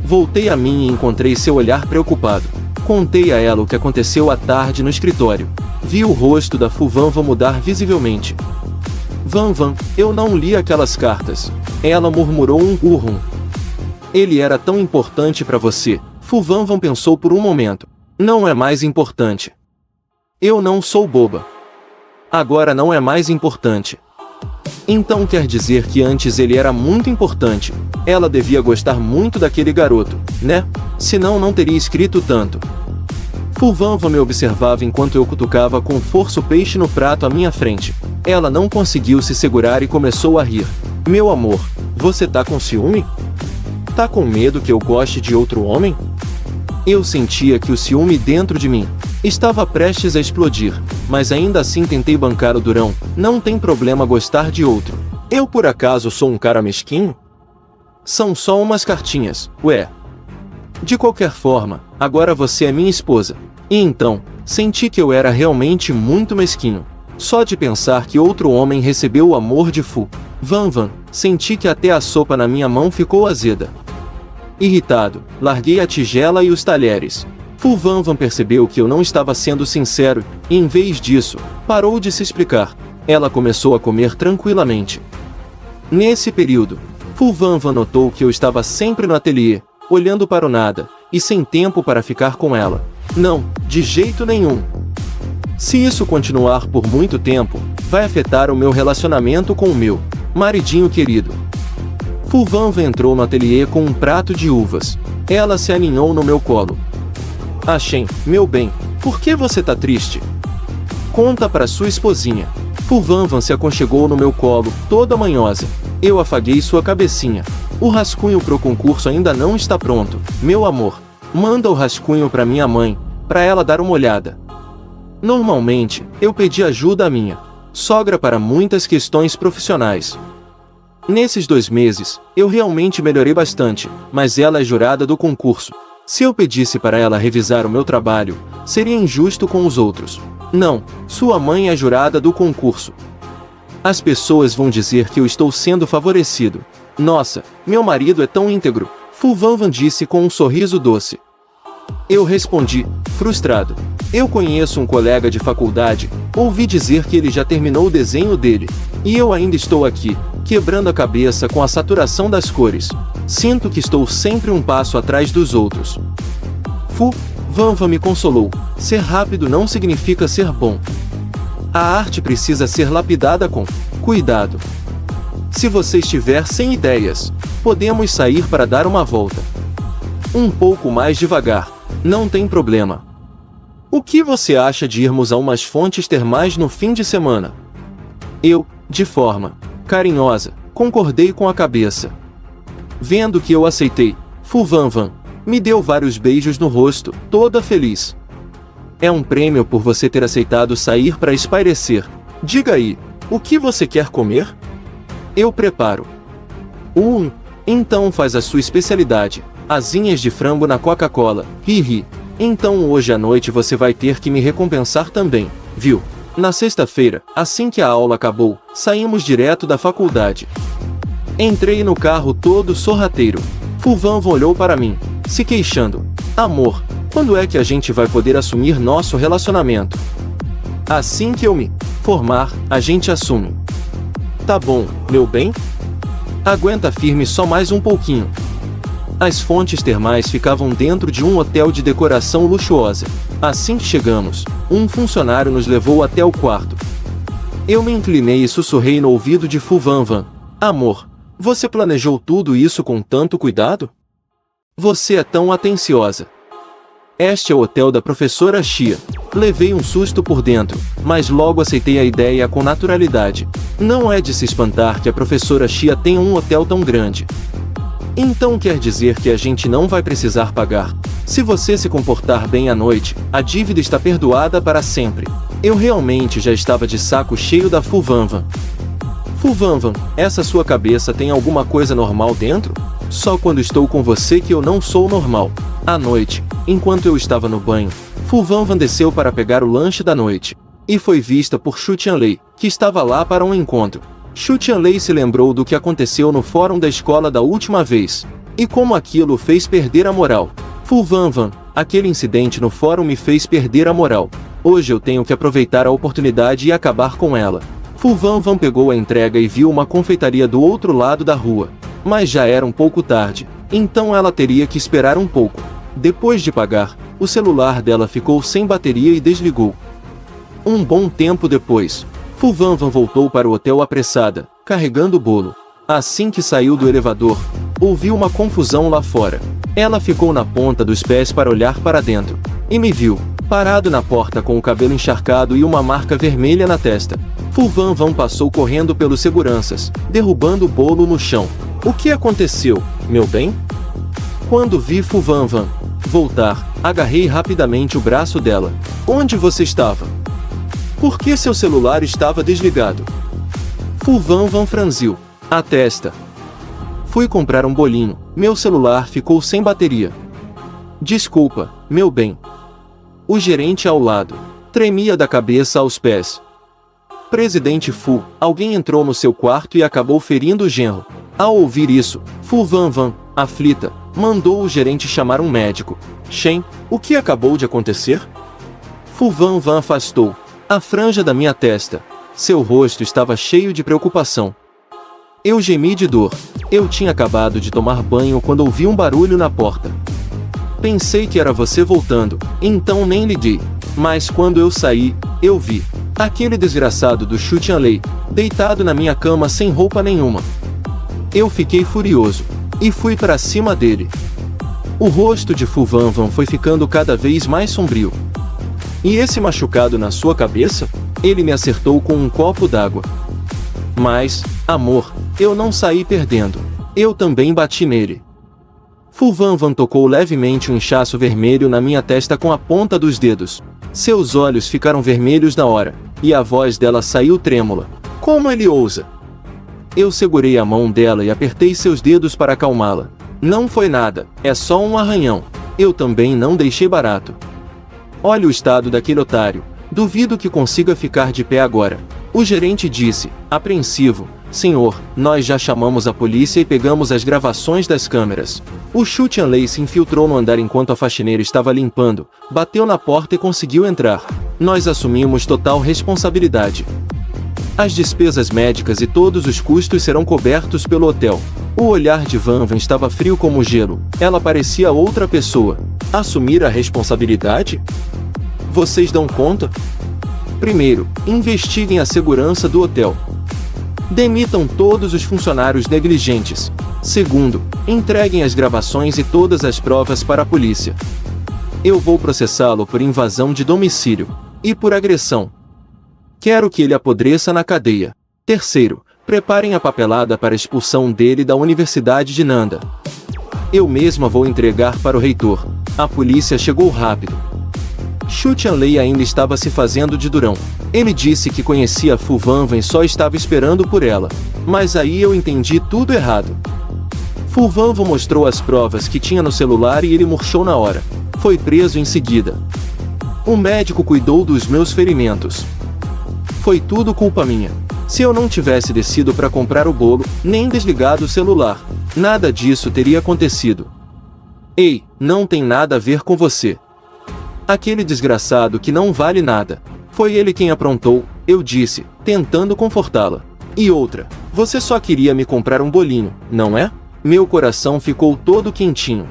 Speaker 1: Voltei a mim e encontrei seu olhar preocupado. Contei a ela o que aconteceu à tarde no escritório. Vi o rosto da Fu Vanvan mudar visivelmente. Vanvan, eu não li aquelas cartas. Ela murmurou um urrum. Ele era tão importante para você. Fu Vanvan pensou por um momento. Não é mais importante. Eu não sou boba. Agora não é mais importante. Então quer dizer que antes ele era muito importante. Ela devia gostar muito daquele garoto, né? Senão não teria escrito tanto. Fu Vanvan me observava enquanto eu cutucava com força o peixe no prato à minha frente. Ela não conseguiu se segurar e começou a rir. Meu amor, você tá com ciúme? Tá com medo que eu goste de outro homem? Eu sentia que o ciúme dentro de mim Estava prestes a explodir, mas ainda assim tentei bancar o durão. Não tem problema gostar de outro. Eu por acaso sou um cara mesquinho? São só umas cartinhas, ué. De qualquer forma, agora você é minha esposa. E então, senti que eu era realmente muito mesquinho. Só de pensar que outro homem recebeu o amor de Fu Van Van, senti que até a sopa na minha mão ficou azeda. Irritado, larguei a tigela e os talheres. Fu Van Van percebeu que eu não estava sendo sincero, e em vez disso, parou de se explicar. Ela começou a comer tranquilamente. Nesse período, Fu Van Van notou que eu estava sempre no ateliê, olhando para o nada, e sem tempo para ficar com ela. Não, de jeito nenhum. Se isso continuar por muito tempo, vai afetar o meu relacionamento com o meu maridinho querido. Fu Van Van entrou no ateliê com um prato de uvas. Ela se aninhou no meu colo. Shen, meu bem, por que você tá triste? Conta para sua esposinha. Fu Van Van se aconchegou no meu colo, toda manhosa. Eu afaguei sua cabecinha. O rascunho pro concurso ainda não está pronto, meu amor. Manda o rascunho para minha mãe, para ela dar uma olhada. Normalmente, eu pedi ajuda à minha sogra para muitas questões profissionais. Nesses 2 meses, eu realmente melhorei bastante, mas ela é jurada do concurso. Se eu pedisse para ela revisar o meu trabalho, seria injusto com os outros. Não, sua mãe é jurada do concurso. As pessoas vão dizer que eu estou sendo favorecido. Nossa, meu marido é tão íntegro, Fu Van Van disse com um sorriso doce. Eu respondi, frustrado. Eu conheço um colega de faculdade, ouvi dizer que ele já terminou o desenho dele. E eu ainda estou aqui, quebrando a cabeça com a saturação das cores. Sinto que estou sempre um passo atrás dos outros. Fu Van Van me consolou. Ser rápido não significa ser bom. A arte precisa ser lapidada com cuidado. Se você estiver sem ideias, podemos sair para dar uma volta. Um pouco mais devagar, não tem problema. O que você acha de irmos a umas fontes termais no fim de semana? Eu, de forma carinhosa, concordei com a cabeça. Vendo que eu aceitei, Fu Van Van me deu vários beijos no rosto, toda feliz. É um prêmio por você ter aceitado sair para espairecer. Diga aí, o que você quer comer? Eu preparo. Então faz a sua especialidade, asinhas de frango na Coca-Cola, ri. Então hoje à noite você vai ter que me recompensar também, viu? Na sexta-feira, assim que a aula acabou, saímos direto da faculdade. Entrei no carro todo sorrateiro. Fu Van Van olhou para mim, se queixando. Amor, quando é que a gente vai poder assumir nosso relacionamento? Assim que eu me formar, a gente assume. Tá bom, meu bem? Aguenta firme só mais um pouquinho. As fontes termais ficavam dentro de um hotel de decoração luxuosa. Assim que chegamos, um funcionário nos levou até o quarto. Eu me inclinei e sussurrei no ouvido de Fu Van Van. Amor, você planejou tudo isso com tanto cuidado? Você é tão atenciosa. Este é o hotel da professora Xia. Levei um susto por dentro, mas logo aceitei a ideia com naturalidade. Não é de se espantar que a professora Xia tenha um hotel tão grande. Então quer dizer que a gente não vai precisar pagar. Se você se comportar bem à noite, a dívida está perdoada para sempre. Eu realmente já estava de saco cheio da Fu Van Van. Fu Van Van, essa sua cabeça tem alguma coisa normal dentro? Só quando estou com você que eu não sou normal. À noite, enquanto eu estava no banho, Fu Van Van desceu para pegar o lanche da noite. E foi vista por Xu Tianlei, que estava lá para um encontro. Xu Tianlei se lembrou do que aconteceu no fórum da escola da última vez. E como aquilo fez perder a moral. Fu Van Van, aquele incidente no fórum me fez perder a moral. Hoje eu tenho que aproveitar a oportunidade e acabar com ela. Fu Van Van pegou a entrega e viu uma confeitaria do outro lado da rua. Mas já era um pouco tarde, então ela teria que esperar um pouco. Depois de pagar, o celular dela ficou sem bateria e desligou. Um bom tempo depois, Fu Van Van voltou para o hotel apressada, carregando o bolo. Assim que saiu do elevador, ouviu uma confusão lá fora. Ela ficou na ponta dos pés para olhar para dentro, e me viu, parado na porta com o cabelo encharcado e uma marca vermelha na testa. Fu Van Van passou correndo pelos seguranças, derrubando o bolo no chão. O que aconteceu, meu bem? Quando vi Fu Van Van voltar, agarrei rapidamente o braço dela. Onde você estava? Por que seu celular estava desligado? Fu Van Van franziu a testa. Fui comprar um bolinho, meu celular ficou sem bateria. Desculpa, meu bem. O gerente ao lado tremia da cabeça aos pés. Presidente Fu, alguém entrou no seu quarto e acabou ferindo o genro. Ao ouvir isso, Fu Van Van, aflita, mandou o gerente chamar um médico. Shen, o que acabou de acontecer? Fu Van Van afastou a franja da minha testa. Seu rosto estava cheio de preocupação. Eu gemi de dor. Eu tinha acabado de tomar banho quando ouvi um barulho na porta. Pensei que era você voltando, então nem liguei. Mas quando eu saí, eu vi aquele desgraçado do Xu Tianlei, deitado na minha cama sem roupa nenhuma. Eu fiquei furioso e fui para cima dele. O rosto de Fu Van Van foi ficando cada vez mais sombrio. E esse machucado na sua cabeça? Ele me acertou com um copo d'água. Mas, amor, eu não saí perdendo. Eu também bati nele. Fu Van Van tocou levemente um inchaço vermelho na minha testa com a ponta dos dedos. Seus olhos ficaram vermelhos na hora, e a voz dela saiu trêmula. Como ele ousa? Eu segurei a mão dela e apertei seus dedos para acalmá-la. Não foi nada, é só um arranhão. Eu também não deixei barato. Olha o estado daquele otário. Duvido que consiga ficar de pé agora. O gerente disse, apreensivo, senhor, nós já chamamos a polícia e pegamos as gravações das câmeras. O Xu Tianlei se infiltrou no andar enquanto a faxineira estava limpando, bateu na porta e conseguiu entrar. Nós assumimos total responsabilidade. As despesas médicas e todos os custos serão cobertos pelo hotel. O olhar de Van Van estava frio como gelo. Ela parecia outra pessoa. Assumir a responsabilidade? Vocês dão conta? Primeiro, investiguem a segurança do hotel. Demitam todos os funcionários negligentes. Segundo, entreguem as gravações e todas as provas para a polícia. Eu vou processá-lo por invasão de domicílio e por agressão. Quero que ele apodreça na cadeia. Terceiro, preparem a papelada para a expulsão dele da Universidade de Nanda. Eu mesma vou entregar para o reitor. A polícia chegou rápido. Xu Tianlei ainda estava se fazendo de durão. Ele disse que conhecia Fu Van Van e só estava esperando por ela. Mas aí eu entendi tudo errado. Fu Van Van mostrou as provas que tinha no celular e ele murchou na hora. Foi preso em seguida. O médico cuidou dos meus ferimentos. Foi tudo culpa minha. Se eu não tivesse descido para comprar o bolo, nem desligado o celular, nada disso teria acontecido. Ei, não tem nada a ver com você. Aquele desgraçado que não vale nada. Foi ele quem aprontou, eu disse, tentando confortá-la. E outra, você só queria me comprar um bolinho, não é? Meu coração ficou todo quentinho.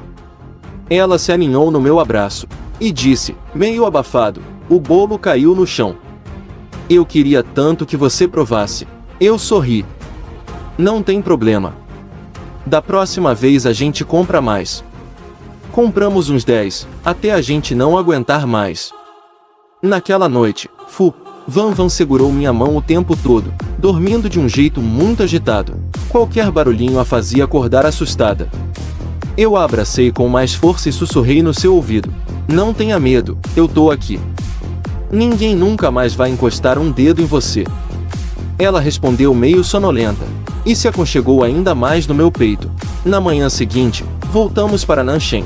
Speaker 1: Ela se aninhou no meu abraço e disse, meio abafado, o bolo caiu no chão. Eu queria tanto que você provasse. Eu sorri. Não tem problema. Da próxima vez a gente compra mais. Compramos uns 10, até a gente não aguentar mais. Naquela noite, Fu Van Van segurou minha mão o tempo todo, dormindo de um jeito muito agitado. Qualquer barulhinho a fazia acordar assustada. Eu a abracei com mais força e sussurrei no seu ouvido. Não tenha medo, eu tô aqui. Ninguém nunca mais vai encostar um dedo em você. Ela respondeu meio sonolenta, e se aconchegou ainda mais no meu peito. Na manhã seguinte, voltamos para Nanshen.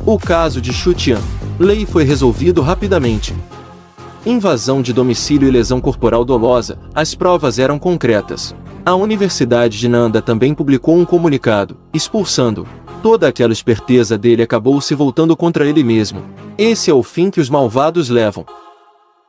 Speaker 1: O caso de Xu Tianlei foi resolvido rapidamente. Invasão de domicílio e lesão corporal dolosa, as provas eram concretas. A Universidade de Nanda também publicou um comunicado, expulsando. Toda aquela esperteza dele acabou se voltando contra ele mesmo. Esse é o fim que os malvados levam.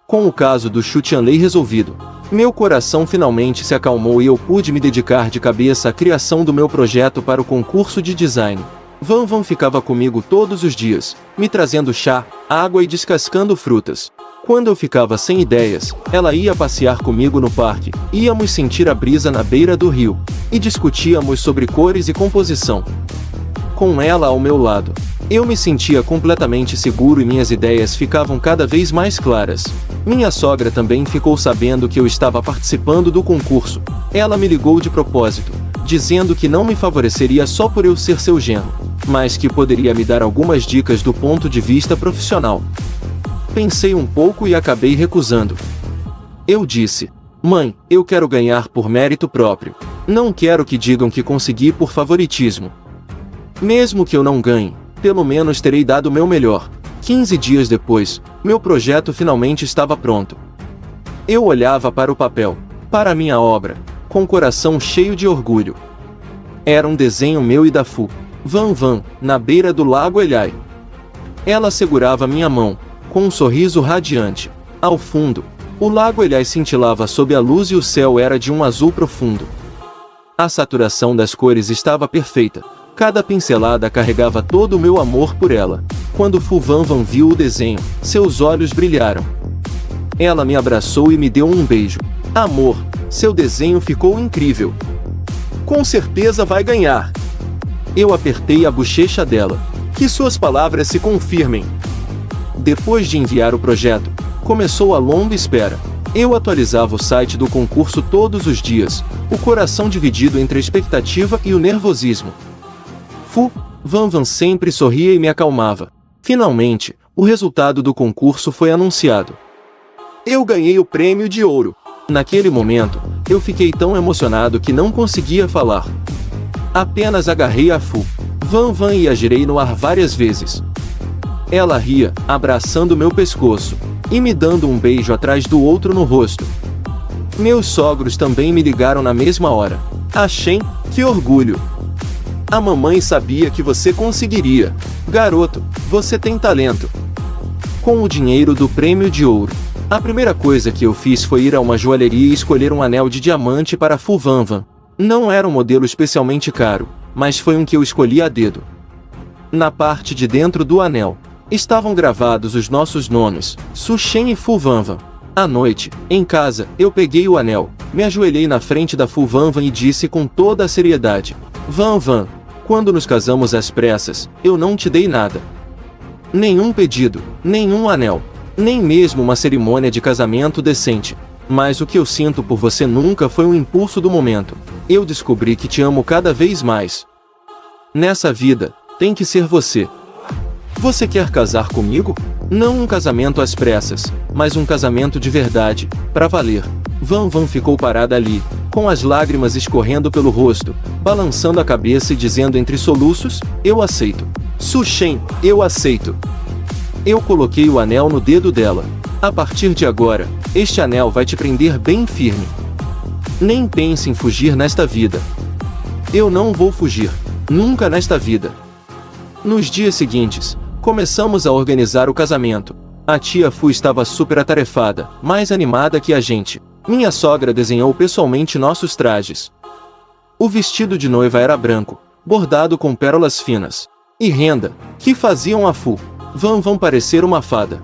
Speaker 1: Com o caso do Xu Tianlei resolvido, meu coração finalmente se acalmou e eu pude me dedicar de cabeça à criação do meu projeto para o concurso de design. Van Van ficava comigo todos os dias, me trazendo chá, água e descascando frutas. Quando eu ficava sem ideias, ela ia passear comigo no parque, íamos sentir a brisa na beira do rio, e discutíamos sobre cores e composição. Com ela ao meu lado, eu me sentia completamente seguro e minhas ideias ficavam cada vez mais claras. Minha sogra também ficou sabendo que eu estava participando do concurso. Ela me ligou de propósito, dizendo que não me favoreceria só por eu ser seu genro, mas que poderia me dar algumas dicas do ponto de vista profissional. Pensei um pouco e acabei recusando. Eu disse: mãe, eu quero ganhar por mérito próprio. Não quero que digam que consegui por favoritismo. Mesmo que eu não ganhe, pelo menos terei dado o meu melhor. 15 dias depois, meu projeto finalmente estava pronto. Eu olhava para o papel, para a minha obra, com o coração cheio de orgulho. Era um desenho meu e da Fu Van Van, na beira do lago Elhai. Ela segurava minha mão, com um sorriso radiante. Ao fundo, o lago Elhai cintilava sob a luz e o céu era de um azul profundo. A saturação das cores estava perfeita. Cada pincelada carregava todo o meu amor por ela. Quando Fu Van Van viu o desenho, seus olhos brilharam. Ela me abraçou e me deu um beijo. Amor, seu desenho ficou incrível. Com certeza vai ganhar. Eu apertei a bochecha dela. Que suas palavras se confirmem. Depois de enviar o projeto, começou a longa espera. Eu atualizava o site do concurso todos os dias, o coração dividido entre a expectativa e o nervosismo. Fu Van Van sempre sorria e me acalmava. Finalmente, o resultado do concurso foi anunciado. Eu ganhei o prêmio de ouro. Naquele momento, eu fiquei tão emocionado que não conseguia falar. Apenas agarrei a Fu Van Van e a girei no ar várias vezes. Ela ria, abraçando meu pescoço, e me dando um beijo atrás do outro no rosto. Meus sogros também me ligaram na mesma hora. Achei, que orgulho! A mamãe sabia que você conseguiria. Garoto, você tem talento. Com o dinheiro do prêmio de ouro, a primeira coisa que eu fiz foi ir a uma joalheria e escolher um anel de diamante para Fu Van Van. Não era um modelo especialmente caro, mas foi um que eu escolhi a dedo. Na parte de dentro do anel, estavam gravados os nossos nomes, Su Shen e Fu Van Van. À noite, em casa, eu peguei o anel, me ajoelhei na frente da Fu Van Van e disse com toda a seriedade: Van Van, quando nos casamos às pressas, eu não te dei nada. Nenhum pedido, nenhum anel, nem mesmo uma cerimônia de casamento decente. Mas o que eu sinto por você nunca foi um impulso do momento. Eu descobri que te amo cada vez mais. Nessa vida, tem que ser você. Você quer casar comigo? Não um casamento às pressas, mas um casamento de verdade, pra valer. Van Van ficou parada ali, com as lágrimas escorrendo pelo rosto, balançando a cabeça e dizendo entre soluços: eu aceito. Su Shen, eu aceito. Eu coloquei o anel no dedo dela. A partir de agora, este anel vai te prender bem firme. Nem pense em fugir nesta vida. Eu não vou fugir, nunca nesta vida. Nos dias seguintes, começamos a organizar o casamento. A tia Fu estava super atarefada, mais animada que a gente. Minha sogra desenhou pessoalmente nossos trajes. O vestido de noiva era branco, bordado com pérolas finas e renda, que faziam a Fu Van Van parecer uma fada.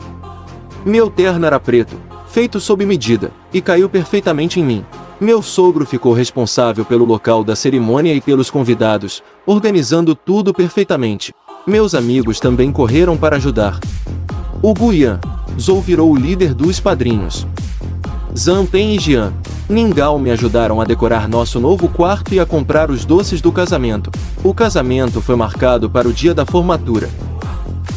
Speaker 1: Meu terno era preto, feito sob medida, e caiu perfeitamente em mim. Meu sogro ficou responsável pelo local da cerimônia e pelos convidados, organizando tudo perfeitamente. Meus amigos também correram para ajudar. O Guyan Zhou virou o líder dos padrinhos. Zhang Pen e Jian Ningao me ajudaram a decorar nosso novo quarto e a comprar os doces do casamento. O casamento foi marcado para o dia da formatura.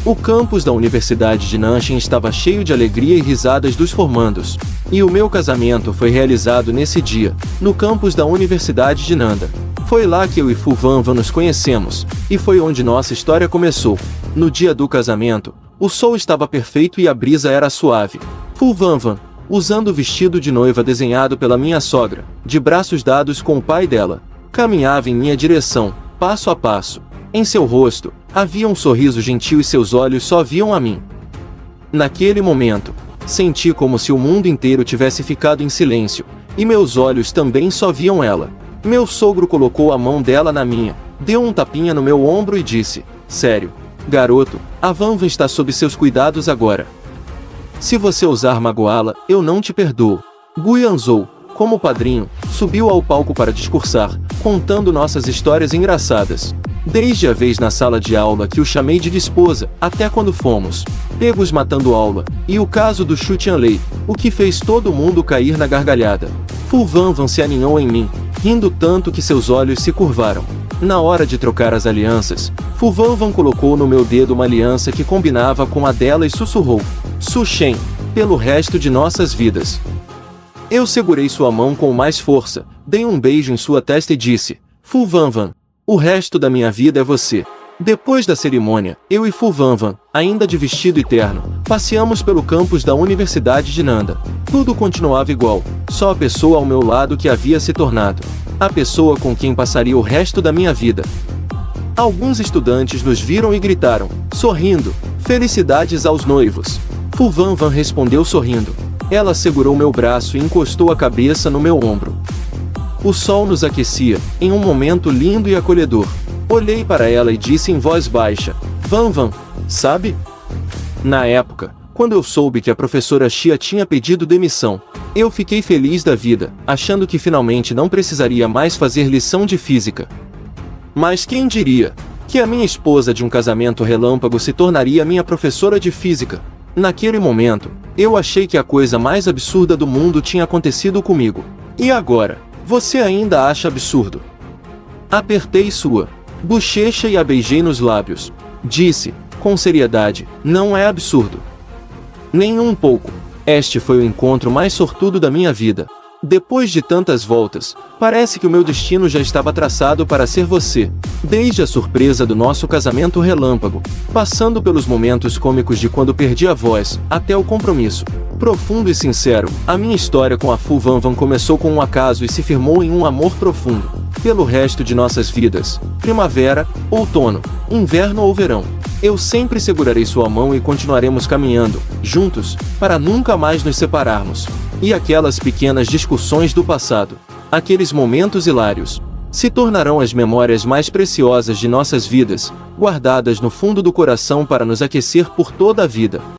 Speaker 1: O campus da Universidade de Nanshan estava cheio de alegria e risadas dos formandos. E o meu casamento foi realizado nesse dia, no campus da Universidade de Nanda. Foi lá que eu e Fu Van Van nos conhecemos, e foi onde nossa história começou. No dia do casamento, o sol estava perfeito e a brisa era suave. Fu Van Van, usando o vestido de noiva desenhado pela minha sogra, de braços dados com o pai dela, caminhava em minha direção, passo a passo. Em seu rosto, havia um sorriso gentil e seus olhos só viam a mim. Naquele momento, senti como se o mundo inteiro tivesse ficado em silêncio, e meus olhos também só viam ela. Meu sogro colocou a mão dela na minha, deu um tapinha no meu ombro e disse: sério, garoto, a Van Van está sob seus cuidados agora. Se você ousar magoá-la, eu não te perdoo. Guyan Zhou, como padrinho, subiu ao palco para discursar, contando nossas histórias engraçadas. Desde a vez na sala de aula que o chamei de esposa, até quando fomos pegos matando aula, e o caso do Xu Tianlei, o que fez todo mundo cair na gargalhada. Fu Van Van se aninhou em mim, rindo tanto que seus olhos se curvaram. Na hora de trocar as alianças, Fu Van Van colocou no meu dedo uma aliança que combinava com a dela e sussurrou: Su Shen, pelo resto de nossas vidas. Eu segurei sua mão com mais força, dei um beijo em sua testa e disse, Fu Vanvan, o resto da minha vida é você. Depois da cerimônia, eu e Fu Vanvan, ainda de vestido e terno, passeamos pelo campus da Universidade de Nanda. Tudo continuava igual, só a pessoa ao meu lado que havia se tornado a pessoa com quem passaria o resto da minha vida. Alguns estudantes nos viram e gritaram, sorrindo, felicidades aos noivos. Fu Vanvan respondeu sorrindo. Ela segurou meu braço e encostou a cabeça no meu ombro. O sol nos aquecia, em um momento lindo e acolhedor. Olhei para ela e disse em voz baixa, Vanvan, sabe? Na época, quando eu soube que a professora Xia tinha pedido demissão, eu fiquei feliz da vida, achando que finalmente não precisaria mais fazer lição de física. Mas quem diria que a minha esposa de um casamento relâmpago se tornaria minha professora de física? Naquele momento, eu achei que a coisa mais absurda do mundo tinha acontecido comigo. E agora, você ainda acha absurdo? Apertei sua bochecha e a beijei nos lábios. Disse, com seriedade, não é absurdo. Nem um pouco. Este foi o encontro mais sortudo da minha vida. Depois de tantas voltas, parece que o meu destino já estava traçado para ser você. Desde a surpresa do nosso casamento relâmpago, passando pelos momentos cômicos de quando perdi a voz, até o compromisso profundo e sincero, a minha história com a Fu Vanvan começou com um acaso e se firmou em um amor profundo. Pelo resto de nossas vidas, primavera, outono, inverno ou verão, eu sempre segurarei sua mão e continuaremos caminhando, juntos, para nunca mais nos separarmos. E aquelas pequenas discussões do passado, aqueles momentos hilários, se tornarão as memórias mais preciosas de nossas vidas, guardadas no fundo do coração para nos aquecer por toda a vida.